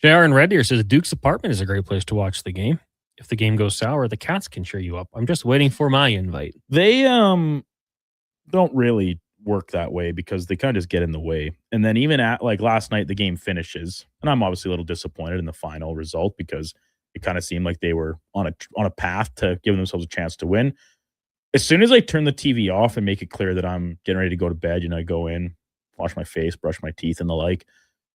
JR and Red Deer says Duke's apartment is a great place to watch the game. If the game goes sour, the Cats can cheer you up. I'm just waiting for my invite.
They don't really work that way because they kind of just get in the way. And then even at like last night, the game finishes, and I'm obviously a little disappointed in the final result because it kind of seemed like they were on a path to giving themselves a chance to win. As soon as I turn the TV off and make it clear that I'm getting ready to go to bed, I go in, wash my face, brush my teeth, and the like.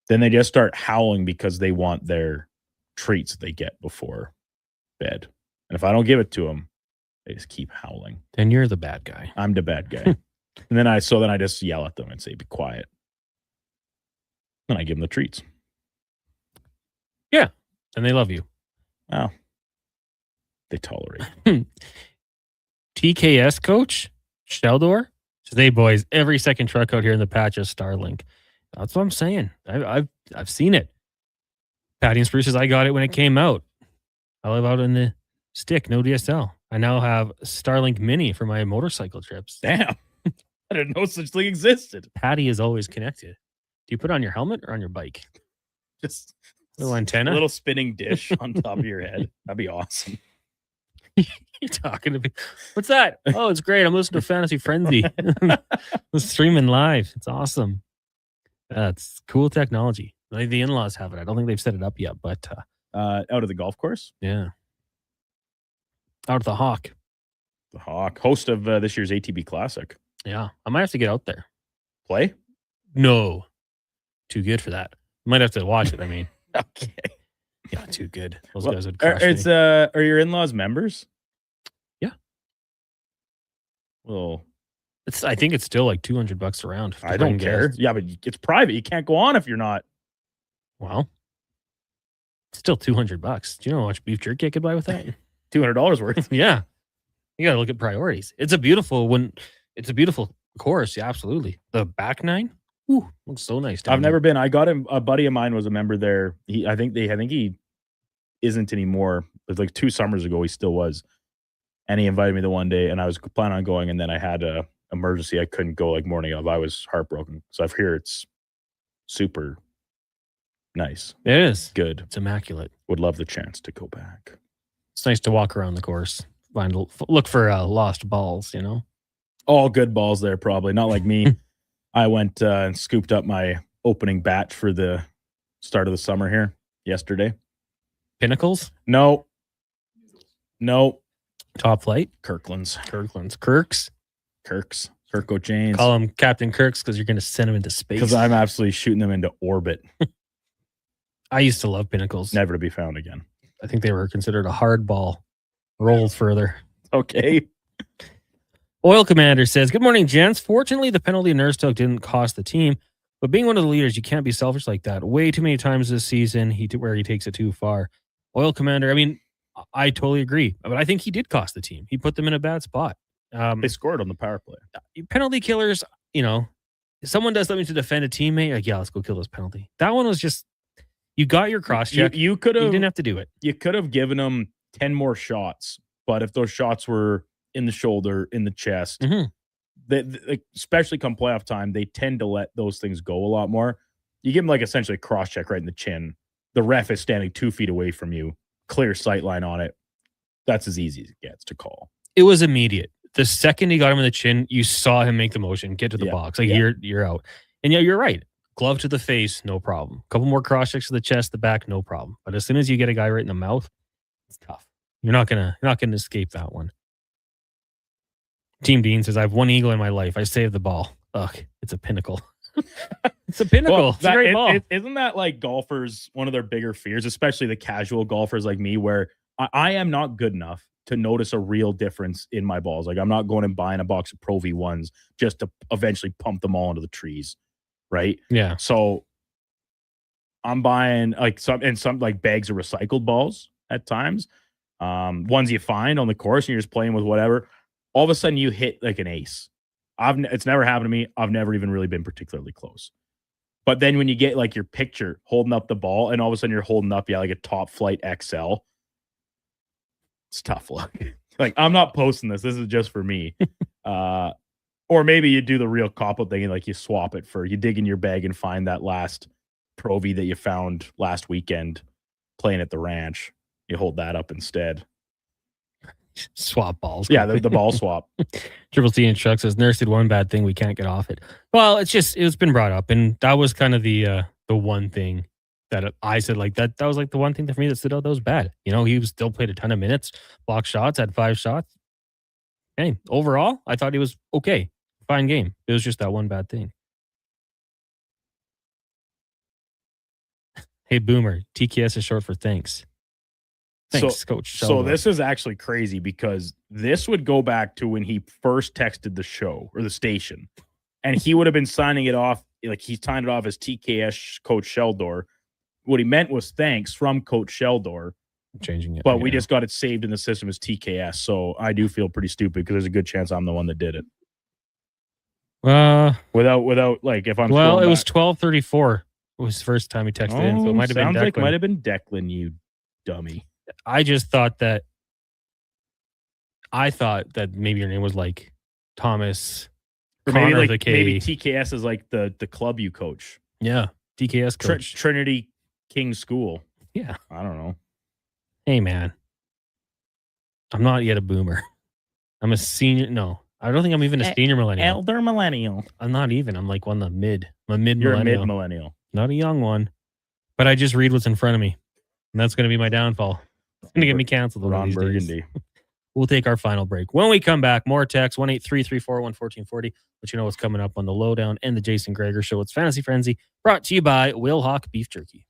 Then they just start howling because they want their treats they get before bed. And if I don't give it to them, they just keep howling.
Then you're the bad guy.
I'm the bad guy. And then I just yell at them and say, be quiet. And I give them the treats.
Yeah. And they love you.
Oh. They tolerate.
TKS coach, Sheldor, says, hey boys, every second truck out here in the patch is Starlink. That's what I'm saying. I've seen it. Patty and Spruce says, I got it when it came out. I live out in the stick, no DSL. I now have Starlink Mini for my motorcycle trips.
Damn. I didn't know such thing existed.
Patty is always connected. Do you put it on your helmet or on your bike?
Just
a little antenna?
A little spinning dish on top of your head. That'd be awesome.
You're talking to me. What's that? Oh, it's great. I'm listening to Fantasy Frenzy. I'm streaming live. It's awesome. That's cool technology. The in-laws have it. I don't think they've set it up yet, but
out of the golf course?
Yeah. Out of the Hawk.
The Hawk, host of this year's ATB Classic.
Yeah. I might have to get out there.
Play?
No. Too good for that. Might have to watch it, I mean.
Okay.
Yeah, too good. Those guys would crush me.
Are your in-laws members?
Yeah.
Well,
I think it's still like $200 around.
I don't care.
Guests.
Yeah, but it's private. You can't go on if you're not.
Well, it's still $200. Do you know how much beef jerky I could buy with that?
$200 worth.
Yeah. You got to look at priorities. It's a beautiful course. Yeah, absolutely. The back nine. Ooh, looks so nice.
I've never been. I got him. A buddy of mine was a member there. I think he isn't anymore. But like 2 summers ago, he still was. And he invited me the one day, and I was planning on going, and then I had a emergency. I couldn't go like morning of. I was heartbroken. So I've heard it's super nice.
It is
good.
It's immaculate.
Would love the chance to go back.
It's nice to walk around the course, look for lost balls.
All good balls there, probably not like me. I went and scooped up my opening batch for the start of the summer here yesterday.
Pinnacles?
No.
Top flight?
Kirkland's.
Kirks?
Kirk O'Janes.
Call him Captain Kirks because you're going to send him into space.
Because I'm absolutely shooting them into orbit.
I used to love Pinnacles.
Never to be found again.
I think they were considered a hard ball. Rolled further.
Okay.
Oil Commander says, good morning, gents. Fortunately, the penalty in Nurse Took didn't cost the team, but being one of the leaders, you can't be selfish like that. Way too many times this season, where he takes it too far. Oil Commander, I mean, I totally agree, but I think he did cost the team. He put them in a bad spot.
They scored on the power play.
Penalty killers, if someone does something to defend a teammate, like, yeah, let's go kill this penalty. That one was just, you got your cross check.
You didn't
have to do it.
You could have given him 10 more shots, but if those shots were in the shoulder, in the chest, they, especially come playoff time, they tend to let those things go a lot more. You give them like essentially a cross check right in the chin. The ref is standing 2 feet away from you, clear sight line on it. That's as easy as it gets to call.
It was immediate. The second he got him in the chin, you saw him make the motion, get to the box. Like you're out. And yeah, you're right. Glove to the face, no problem. Couple more cross checks to the chest, the back, no problem. But as soon as you get a guy right in the mouth, it's tough. You're not gonna escape that one. Team Dean says, I have one eagle in my life. I saved the ball. Ugh, it's a pinnacle. It's a pinnacle.
Well,
it's a great ball.
Isn't that like golfers, one of their bigger fears, especially the casual golfers like me, where I am not good enough to notice a real difference in my balls. Like I'm not going and buying a box of Pro V1s just to eventually pump them all into the trees. Right.
Yeah.
So I'm buying like some like bags of recycled balls at times. Ones you find on the course and you're just playing with whatever. All of a sudden you hit like an ace. It's never happened to me. I've never even really been particularly close. But then when you get like your picture holding up the ball and all of a sudden you're holding up, like a Top Flight XL, it's tough luck. Like I'm not posting this. This is just for me. Or maybe you do the real cop-out thing and like you swap it for, you dig in your bag and find that last Pro V that you found last weekend playing at the ranch. You hold that up instead.
Swap balls.
Yeah, the ball swap.
Triple C and Chuck says, Nurse did one bad thing. We can't get off it. Well, it's been brought up. And that was kind of the one thing that I said, like that was like the one thing for me that stood out that was bad. You know, he still played a ton of minutes, blocked shots, had 5 shots. Hey, overall, I thought he was okay. Fine game. It was just that one bad thing. Hey, Boomer, TKS is short for thanks. Thanks, Coach.
So this is actually crazy because this would go back to when he first texted the show or the station, and he would have been signing it off like he signed it off as TKS Coach Sheldor. What he meant was thanks from Coach Sheldor.
Changing it,
but we just got it saved in the system as TKS. So I do feel pretty stupid because there's a good chance I'm the one that did it. Without like if I'm
it was 12:34 was the first time he texted in, so it might have been Declan.
Like might have been Declan, you dummy.
I thought that maybe your name was like Thomas,
or
Connor,
maybe
the K.
Maybe TKS is like the club you coach.
Yeah, TKS coach.
Trinity King School.
Yeah,
I don't know.
Hey man, I'm not yet a boomer. I'm a senior. No, I don't think I'm even a senior millennial.
Elder millennial.
I'm not even. I'm like one of the mid. I'm a mid
You're
millennial.
a mid millennial.
Not a young one. But I just read what's in front of me. And that's going to be my downfall. It's going to get me canceled.
Ron Burgundy.
We'll take our final break. When we come back, more text 1-833-401-1440. Let you know what's coming up on the Lowdown and the Jason Greger Show. It's Fantasy Frenzy, brought to you by Will Hawk Beef Jerky.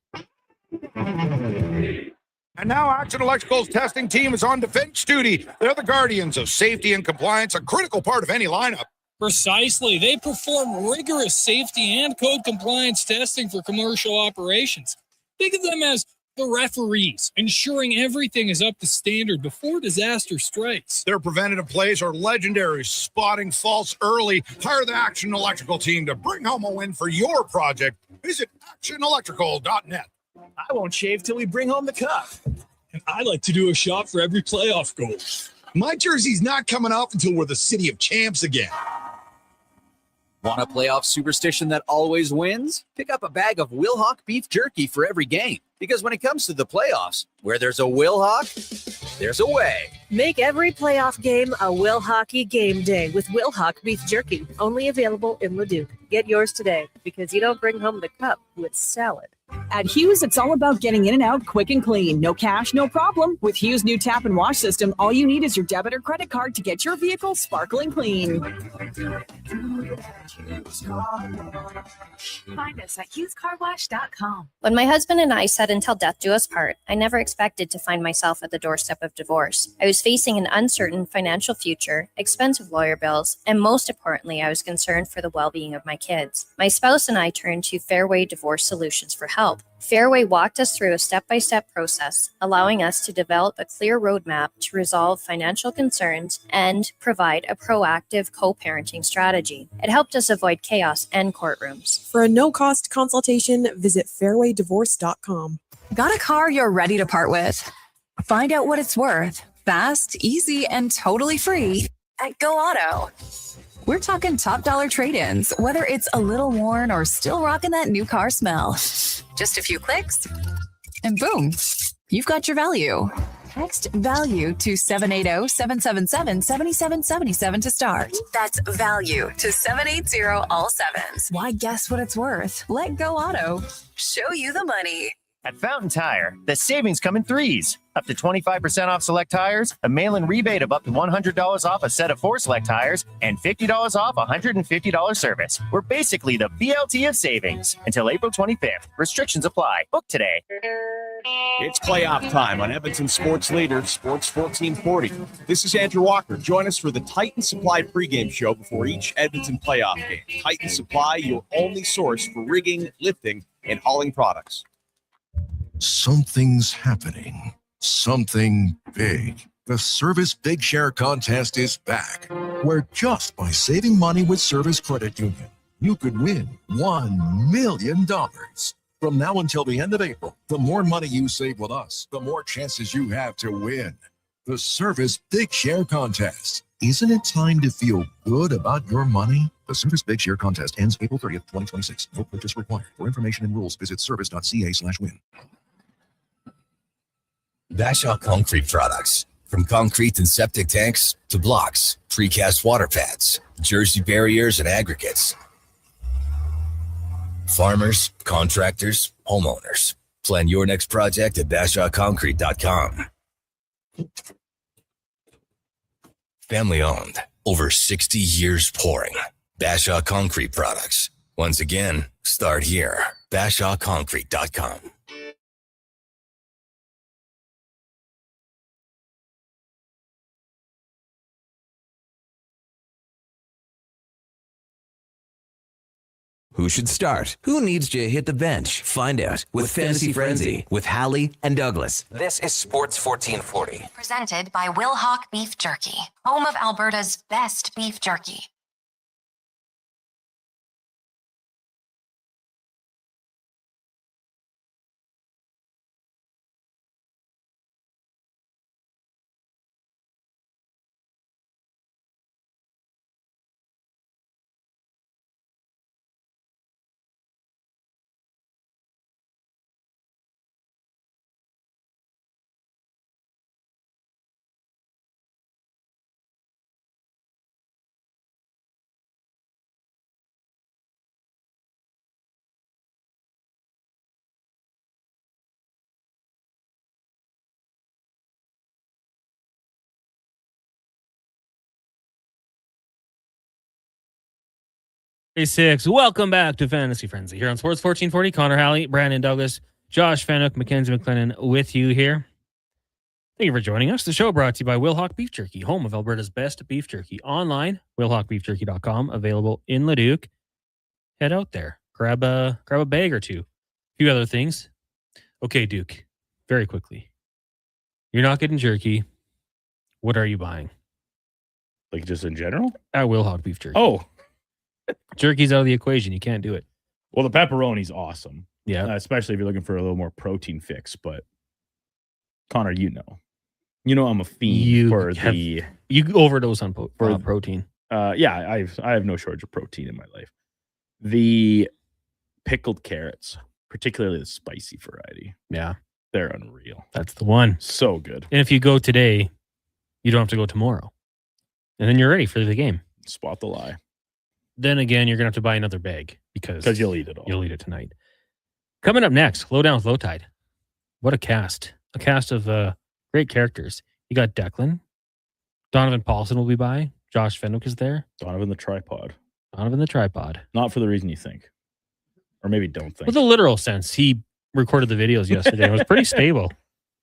And now Action Electrical's testing team is on defense duty. They're the guardians of safety and compliance, a critical part of any lineup.
Precisely. They perform rigorous safety and code compliance testing for commercial operations. Think of them as the referees, ensuring everything is up to standard before disaster strikes.
Their preventative plays are legendary, spotting faults early. Hire the Action Electrical team to bring home a win for your project. Visit actionelectrical.net.
I won't shave till we bring home the cup. And I like to do a shot for every playoff goal.
My jersey's not coming off until we're the city of champs again.
Want a playoff superstition that always wins? Pick up a bag of Will Hawk beef jerky for every game. Because when it comes to the playoffs, where there's a Will Hawk, there's a way.
Make every playoff game a Will Hockey game day with Will Hawk beef jerky. Only available in Leduc. Get yours today because you don't bring home the cup with salad.
At Hughes, it's all about getting in and out quick and clean. No cash, no problem. With Hughes' new tap and wash system, all you need is your debit or credit card to get your vehicle sparkling clean.
Find us at HughesCarWash.com.
When my husband and I said until death do us part, I never expected to find myself at the doorstep of divorce. I was facing an uncertain financial future, expensive lawyer bills, and most importantly, I was concerned for the well-being of my kids. My spouse and I turned to Fairway Divorce Solutions for help. Fairway walked us through a step-by-step process, allowing us to develop a clear roadmap to resolve financial concerns and provide a proactive co-parenting strategy. It helped us avoid chaos and courtrooms.
For a no-cost consultation, visit fairwaydivorce.com.
Got a car you're ready to part with? Find out what it's worth. Fast, easy, and totally free at Go Auto. We're talking top dollar trade-ins, whether it's a little worn or still rocking that new car smell. Just a few clicks, and boom, you've got your value. Text VALUE to 780-777-7777 to start. That's VALUE to 780 all sevens. Why, guess what it's worth? Let Go Auto show you the money.
At Fountain Tire, the savings come in threes. Up to 25% off select tires, a mail-in rebate of up to $100 off a set of 4 select tires, and $50 off $150 service. We're basically the BLT of savings. Until April 25th. Restrictions apply. Book today.
It's playoff time on Edmonton Sports Leader, Sports 1440. This is Andrew Walker. Join us for the Titan Supply pregame show before each Edmonton playoff game. Titan Supply, your only source for rigging, lifting, and hauling products.
Something's happening. Something big. The Service Big Share Contest is back, where just by saving money with Service Credit Union, you could win $1 million. From now until the end of April, the more money you save with us, the more chances you have to win. The Service Big Share Contest. Isn't it time to feel good about your money? The Service Big Share Contest ends April 30th, 2026. No purchase required. For information and rules, visit service.ca/win.
Bashaw Concrete Products. From concrete and septic tanks to blocks, precast water pads, Jersey barriers and aggregates. Farmers, contractors, homeowners. Plan your next project at BashawConcrete.com. Family owned. Over 60 years pouring. Bashaw Concrete Products. Once again, start here. BashawConcrete.com.
Who should start? Who needs to hit the bench? Find out with Fantasy Frenzy with Halley and Douglas. This is Sports 1440.
Presented by Will Hawk Beef Jerky, home of Alberta's best beef jerky.
Hey, 6. Welcome back to Fantasy Frenzy here on Sports 1440. Connor Halley, Brandon Douglas, Josh Fanuc, Mackenzie McLennan with you here. Thank you for joining us. The show brought to you by Will Hawk Beef Jerky, home of Alberta's best beef jerky. Online, willhawkbeefjerky.com, available in Leduc. Head out there. Grab a bag or two. A few other things. Okay, Duke, very quickly. You're not getting jerky. What are you buying?
Like just in general?
At Will Hawk Beef Jerky.
Oh,
jerky's out of the equation. You can't do it.
well, the pepperoni's awesome.
Yeah.
Especially if you're looking for a little more protein fix. But Connor, you know I'm a fiend
you overdose on protein.
Yeah, I have no shortage of protein in my life. The pickled carrots, particularly the spicy variety.
Yeah.
They're unreal.
That's the one.
So good.
And if you go today, you don't have to go tomorrow. And then you're ready for the game.
Spot the lie.
Then again, you're going to have to buy another bag because
you'll eat it all.
You'll eat it tonight. Coming up next, Low Down with Low Tide. What a cast. A cast of great characters. You got Declan. Donovan Paulson will be by. Josh Fenwick is there.
Donovan the tripod.
Not
for the reason you think. Or maybe don't think.
With a literal sense. He recorded the videos yesterday. It was pretty stable.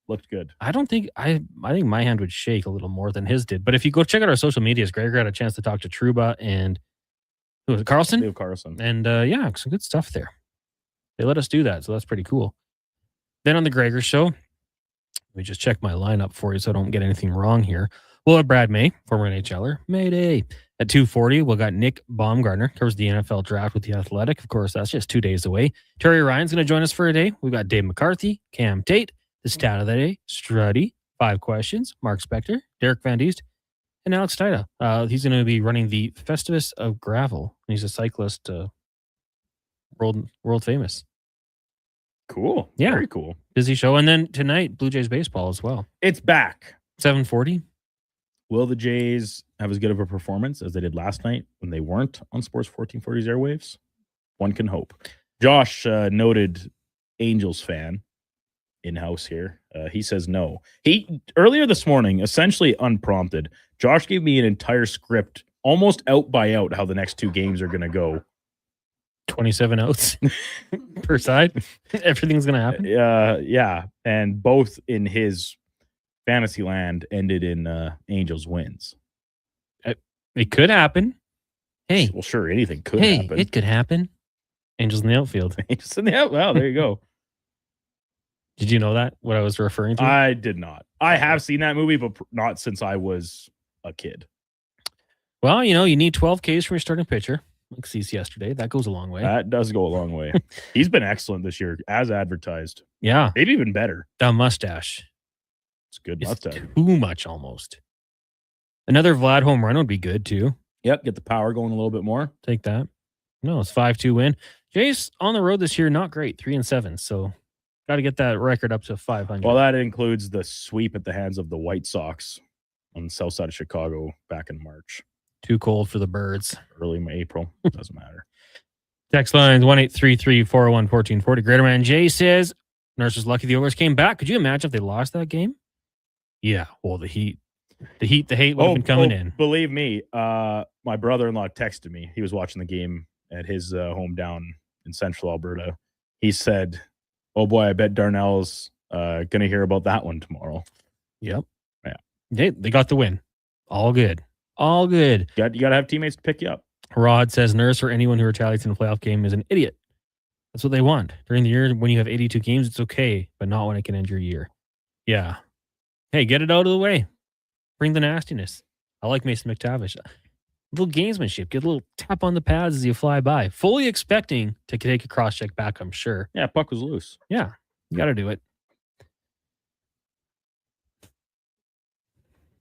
Looked good.
I think my hand would shake a little more than his did. But if you go check out our social medias, Gregor had a chance to talk to Truba and who was it, Carlson?
Leo Carlson.
And yeah, some good stuff there. They let us do that, so that's pretty cool. Then on the Gregor show, let me just check my lineup for you so I don't get anything wrong here. We'll have Brad May, former NHLer. Mayday. At 2:40, we'll got Nick Baumgartner, covers the NFL draft with The Athletic. Of course, that's just 2 days away. Terry Ryan's going to join us for a day. We've got Dave McCarthy, Cam Tate, the stat of the day, Struddy, 5 questions, Mark Spector, Derek Van Diest, and Alex Tida. He's going to be running the Festivus of Gravel. He's a cyclist, world famous.
Cool.
Yeah.
Very cool.
Busy show. And then tonight, Blue Jays baseball as well.
It's back.
7:40.
Will the Jays have as good of a performance as they did last night when they weren't on Sports 1440's airwaves? One can hope. Josh, noted Angels fan in-house here. He says no. He earlier this morning, essentially unprompted, Josh gave me an entire script, almost out by out, how the next two games are going to go.
27 outs per side. Everything's going to happen.
Yeah. And both in his fantasy land ended in Angels wins.
It could happen. Hey.
Well, sure, anything could happen.
It could happen. Angels in the outfield.
Angels in the outfield. Well, there you go.
Did you know that, what I was referring to?
I did not. I have seen that movie, but not since I was a kid.
Well, you need 12 Ks from your starting pitcher. Like Cease yesterday. That goes a long way.
That does go a long way. He's been excellent this year, as advertised.
Yeah.
Maybe even better.
That mustache.
It's a good mustache.
Too much almost. Another Vlad home run would be good too.
Yep. Get the power going a little bit more.
Take that. No, it's 5-2 win. Jays on the road this year, not great. 3-7. So got to get that record up to 500.
Well, that includes the sweep at the hands of the White Sox on the south side of Chicago back in March.
Too cold for the birds.
Early April. Doesn't matter.
Text lines 1-833-401-1440. Greater Man Jay says, Nurse was lucky the Oilers came back. Could you imagine if they lost that game? Yeah. Well, the hate would have been coming in.
Believe me, my brother-in-law texted me. He was watching the game at his home down in central Alberta. He said, oh boy, I bet Darnell's going to hear about that one tomorrow.
Yep.
Yeah.
They got the win. All good. All good.
You got to have teammates to pick you up.
Rod says Nurse or anyone who retaliates in a playoff game is an idiot. That's what they want. During the year, when you have 82 games, it's okay, but not when it can end your year. Yeah. Hey, get it out of the way. Bring the nastiness. I like Mason McTavish. A little gamesmanship. Get a little tap on the pads as you fly by. Fully expecting to take a cross-check back, I'm sure.
Yeah, puck was loose.
Yeah, you got to do it.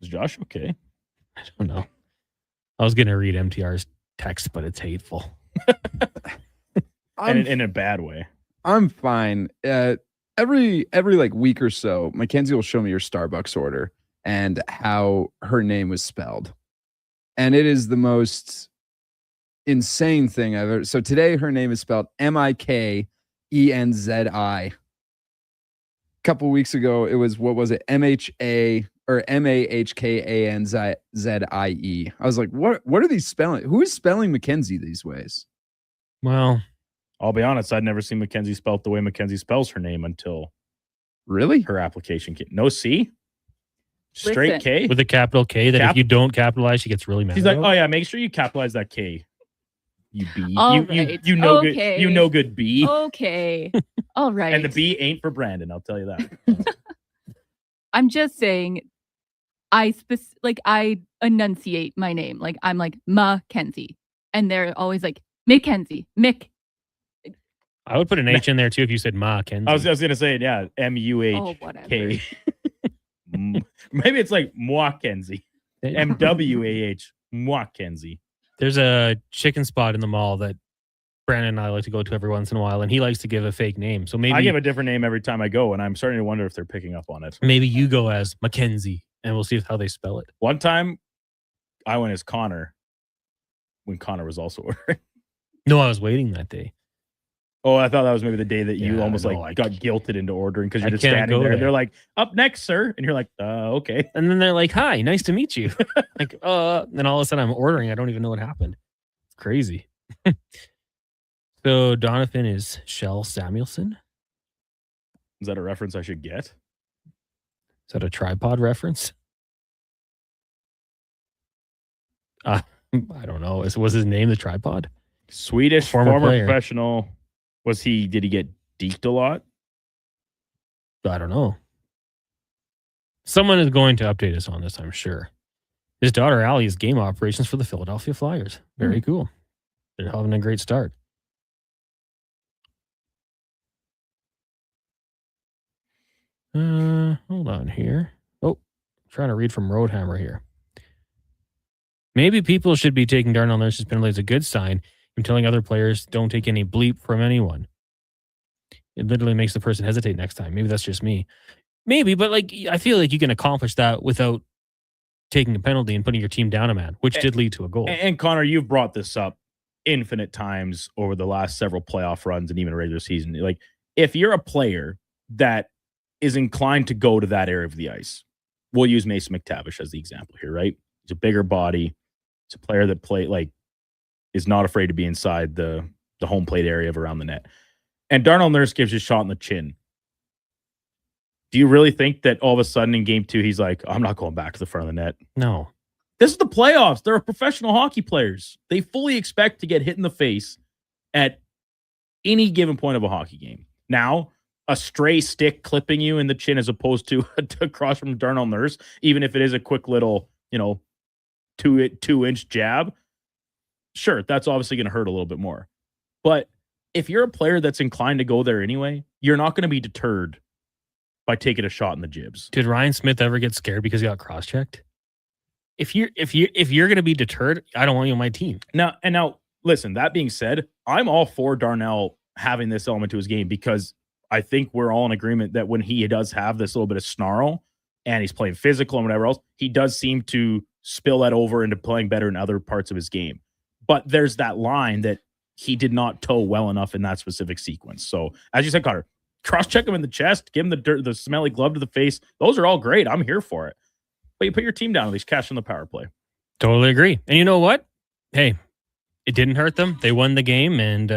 Is Josh okay?
I don't know. I was going to read MTR's text, but it's hateful.
And in a bad way.
I'm fine. Every like week or so, Mackenzie will show me your Starbucks order and how her name was spelled. And it is the most insane thing I've ever. So today her name is spelled Mikenzi. A couple weeks ago, it was, what was it? MHA or Mahkanzie. I was like, what are these spelling? Who is spelling Mackenzie these ways?
Well,
I'll be honest, I'd never seen Mackenzie spelled the way Mackenzie spells her name until
really
her application came. No C? Straight K?
With a capital K that if you don't capitalize, she gets really mad.
She's like, oh yeah, make sure you capitalize that K. You B. You know good. You know good B.
Okay. All right.
And the B ain't for Brandon, I'll tell you that.
I'm just saying I enunciate my name. Like I'm like Mackenzie. And they're always like Mackenzie. Mick.
I would put an H in there too if you said Mackenzie.
I was gonna say, yeah, MUHK. Maybe it's like Mackenzie. MWAH. Mackenzie.
There's a chicken spot in the mall that Brandon and I like to go to every once in a while, and he likes to give a fake name. So maybe
I give a different name every time I go, and I'm starting to wonder if they're picking up on it.
Maybe you go as Mackenzie, and we'll see how they spell it.
One time, I went as Connor when Connor was also ordering.
No, I was waiting that day.
Oh, I thought that was maybe the day that you almost got guilted into ordering because you're just standing there. They're like, up next, sir. And you're like, okay.
And then they're like, hi, nice to meet you. Like, then all of a sudden I'm ordering. I don't even know what happened. It's crazy. So Donovan is Shell Samuelson.
Is that a reference I should get?
Is that a tripod reference? I don't know. Was his name the tripod?
Swedish former
player.
Professional. Did he get deked a lot?
I don't know. Someone is going to update us on this, I'm sure. His daughter, Allie, is game operations for the Philadelphia Flyers. Very cool. They're having a great start. Hold on here. Oh, I'm trying to read from Roadhammer here. Maybe people should be taking Darnell Nurse's penalty as a good sign and telling other players don't take any bleep from anyone. It literally makes the person hesitate next time. Maybe that's just me. Maybe, but like I feel like you can accomplish that without taking a penalty and putting your team down a man, which did lead to a goal.
And Connor, you've brought this up infinite times over the last several playoff runs and even a regular season. Like, if you're a player that is inclined to go to that area of the ice, we'll use Mason McTavish as the example here, right? He's a bigger body. He's a player that is not afraid to be inside the home plate area of around the net. And Darnell Nurse gives you a shot in the chin. Do you really think that all of a sudden in game 2, he's like, I'm not going back to the front of the net?
No.
This is the playoffs. They're professional hockey players. They fully expect to get hit in the face at any given point of a hockey game. Now, a stray stick clipping you in the chin as opposed to across from Darnell Nurse, even if it is a quick little, 2-inch jab, sure, that's obviously going to hurt a little bit more. But if you're a player that's inclined to go there anyway, you're not going to be deterred by taking a shot in the jibs.
Did Ryan Smith ever get scared because he got cross-checked? If you're going to be deterred, I don't want you on my team.
Now, listen, that being said, I'm all for Darnell having this element to his game because I think we're all in agreement that when he does have this little bit of snarl and he's playing physical and whatever else, he does seem to spill that over into playing better in other parts of his game. But there's that line that he did not toe well enough in that specific sequence. So, as you said, Connor, cross-check him in the chest, give him the smelly glove to the face. Those are all great. I'm here for it. But you put your team down, at least cash in the power play.
Totally agree. And you know what? Hey, it didn't hurt them. They won the game, and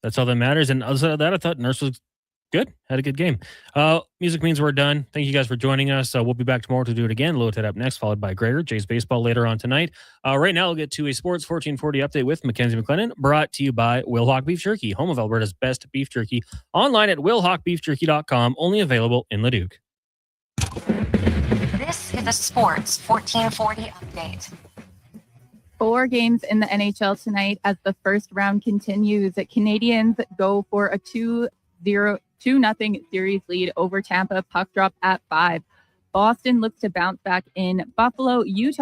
that's all that matters. And outside of that, I thought Nurse was good. Had a good game. Music means we're done. Thank you guys for joining us. We'll be back tomorrow to do it again. Low Ted up next, followed by Gregor. Jay's Baseball later on tonight. Right now, we'll get to a Sports 1440 update with Mackenzie McLennan, brought to you by Wilhauk Beef Jerky, home of Alberta's best beef jerky. Online at wilhaukbeefjerky.com. Only available in Leduc.
This is a Sports 1440 update.
4 games in the NHL tonight as the first round continues. The Canadians go for a 2-0 series lead over Tampa. Puck drop at 5. Boston looks to bounce back in Buffalo. Vegas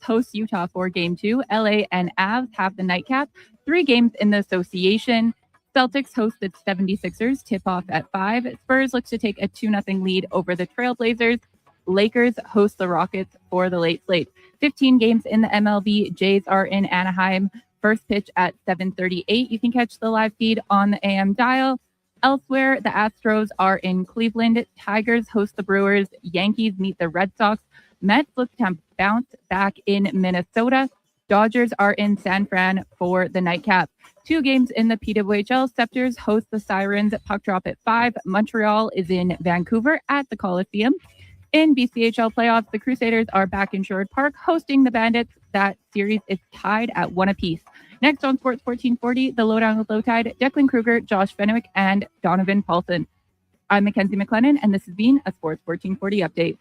hosts Utah for game 2. LA and Avs have the nightcap. 3 games in the association. Celtics host the 76ers. Tip off at 5. Spurs looks to take a 2-0 lead over the Trailblazers. Lakers host the Rockets for the late slate. 15 games in the MLB. Jays are in Anaheim. First pitch at 7:38. You can catch the live feed on the AM dial. Elsewhere, the Astros are in Cleveland. Tigers host the Brewers. Yankees meet the Red Sox. Mets look to bounce back in Minnesota. Dodgers are in San Fran for the nightcap. 2 games in the PWHL. Scepters host the Sirens. Puck drop at 5. Montreal is in Vancouver at the Coliseum. In BCHL playoffs, the Crusaders are back in Sherwood Park hosting the Bandits. That series is tied at 1 apiece. Next on Sports 1440, the Lowdown with Low Tide, Declan Kruger, Josh Fenwick, and Donovan Paulson. I'm Mackenzie McLennan, and this has been a Sports 1440 update.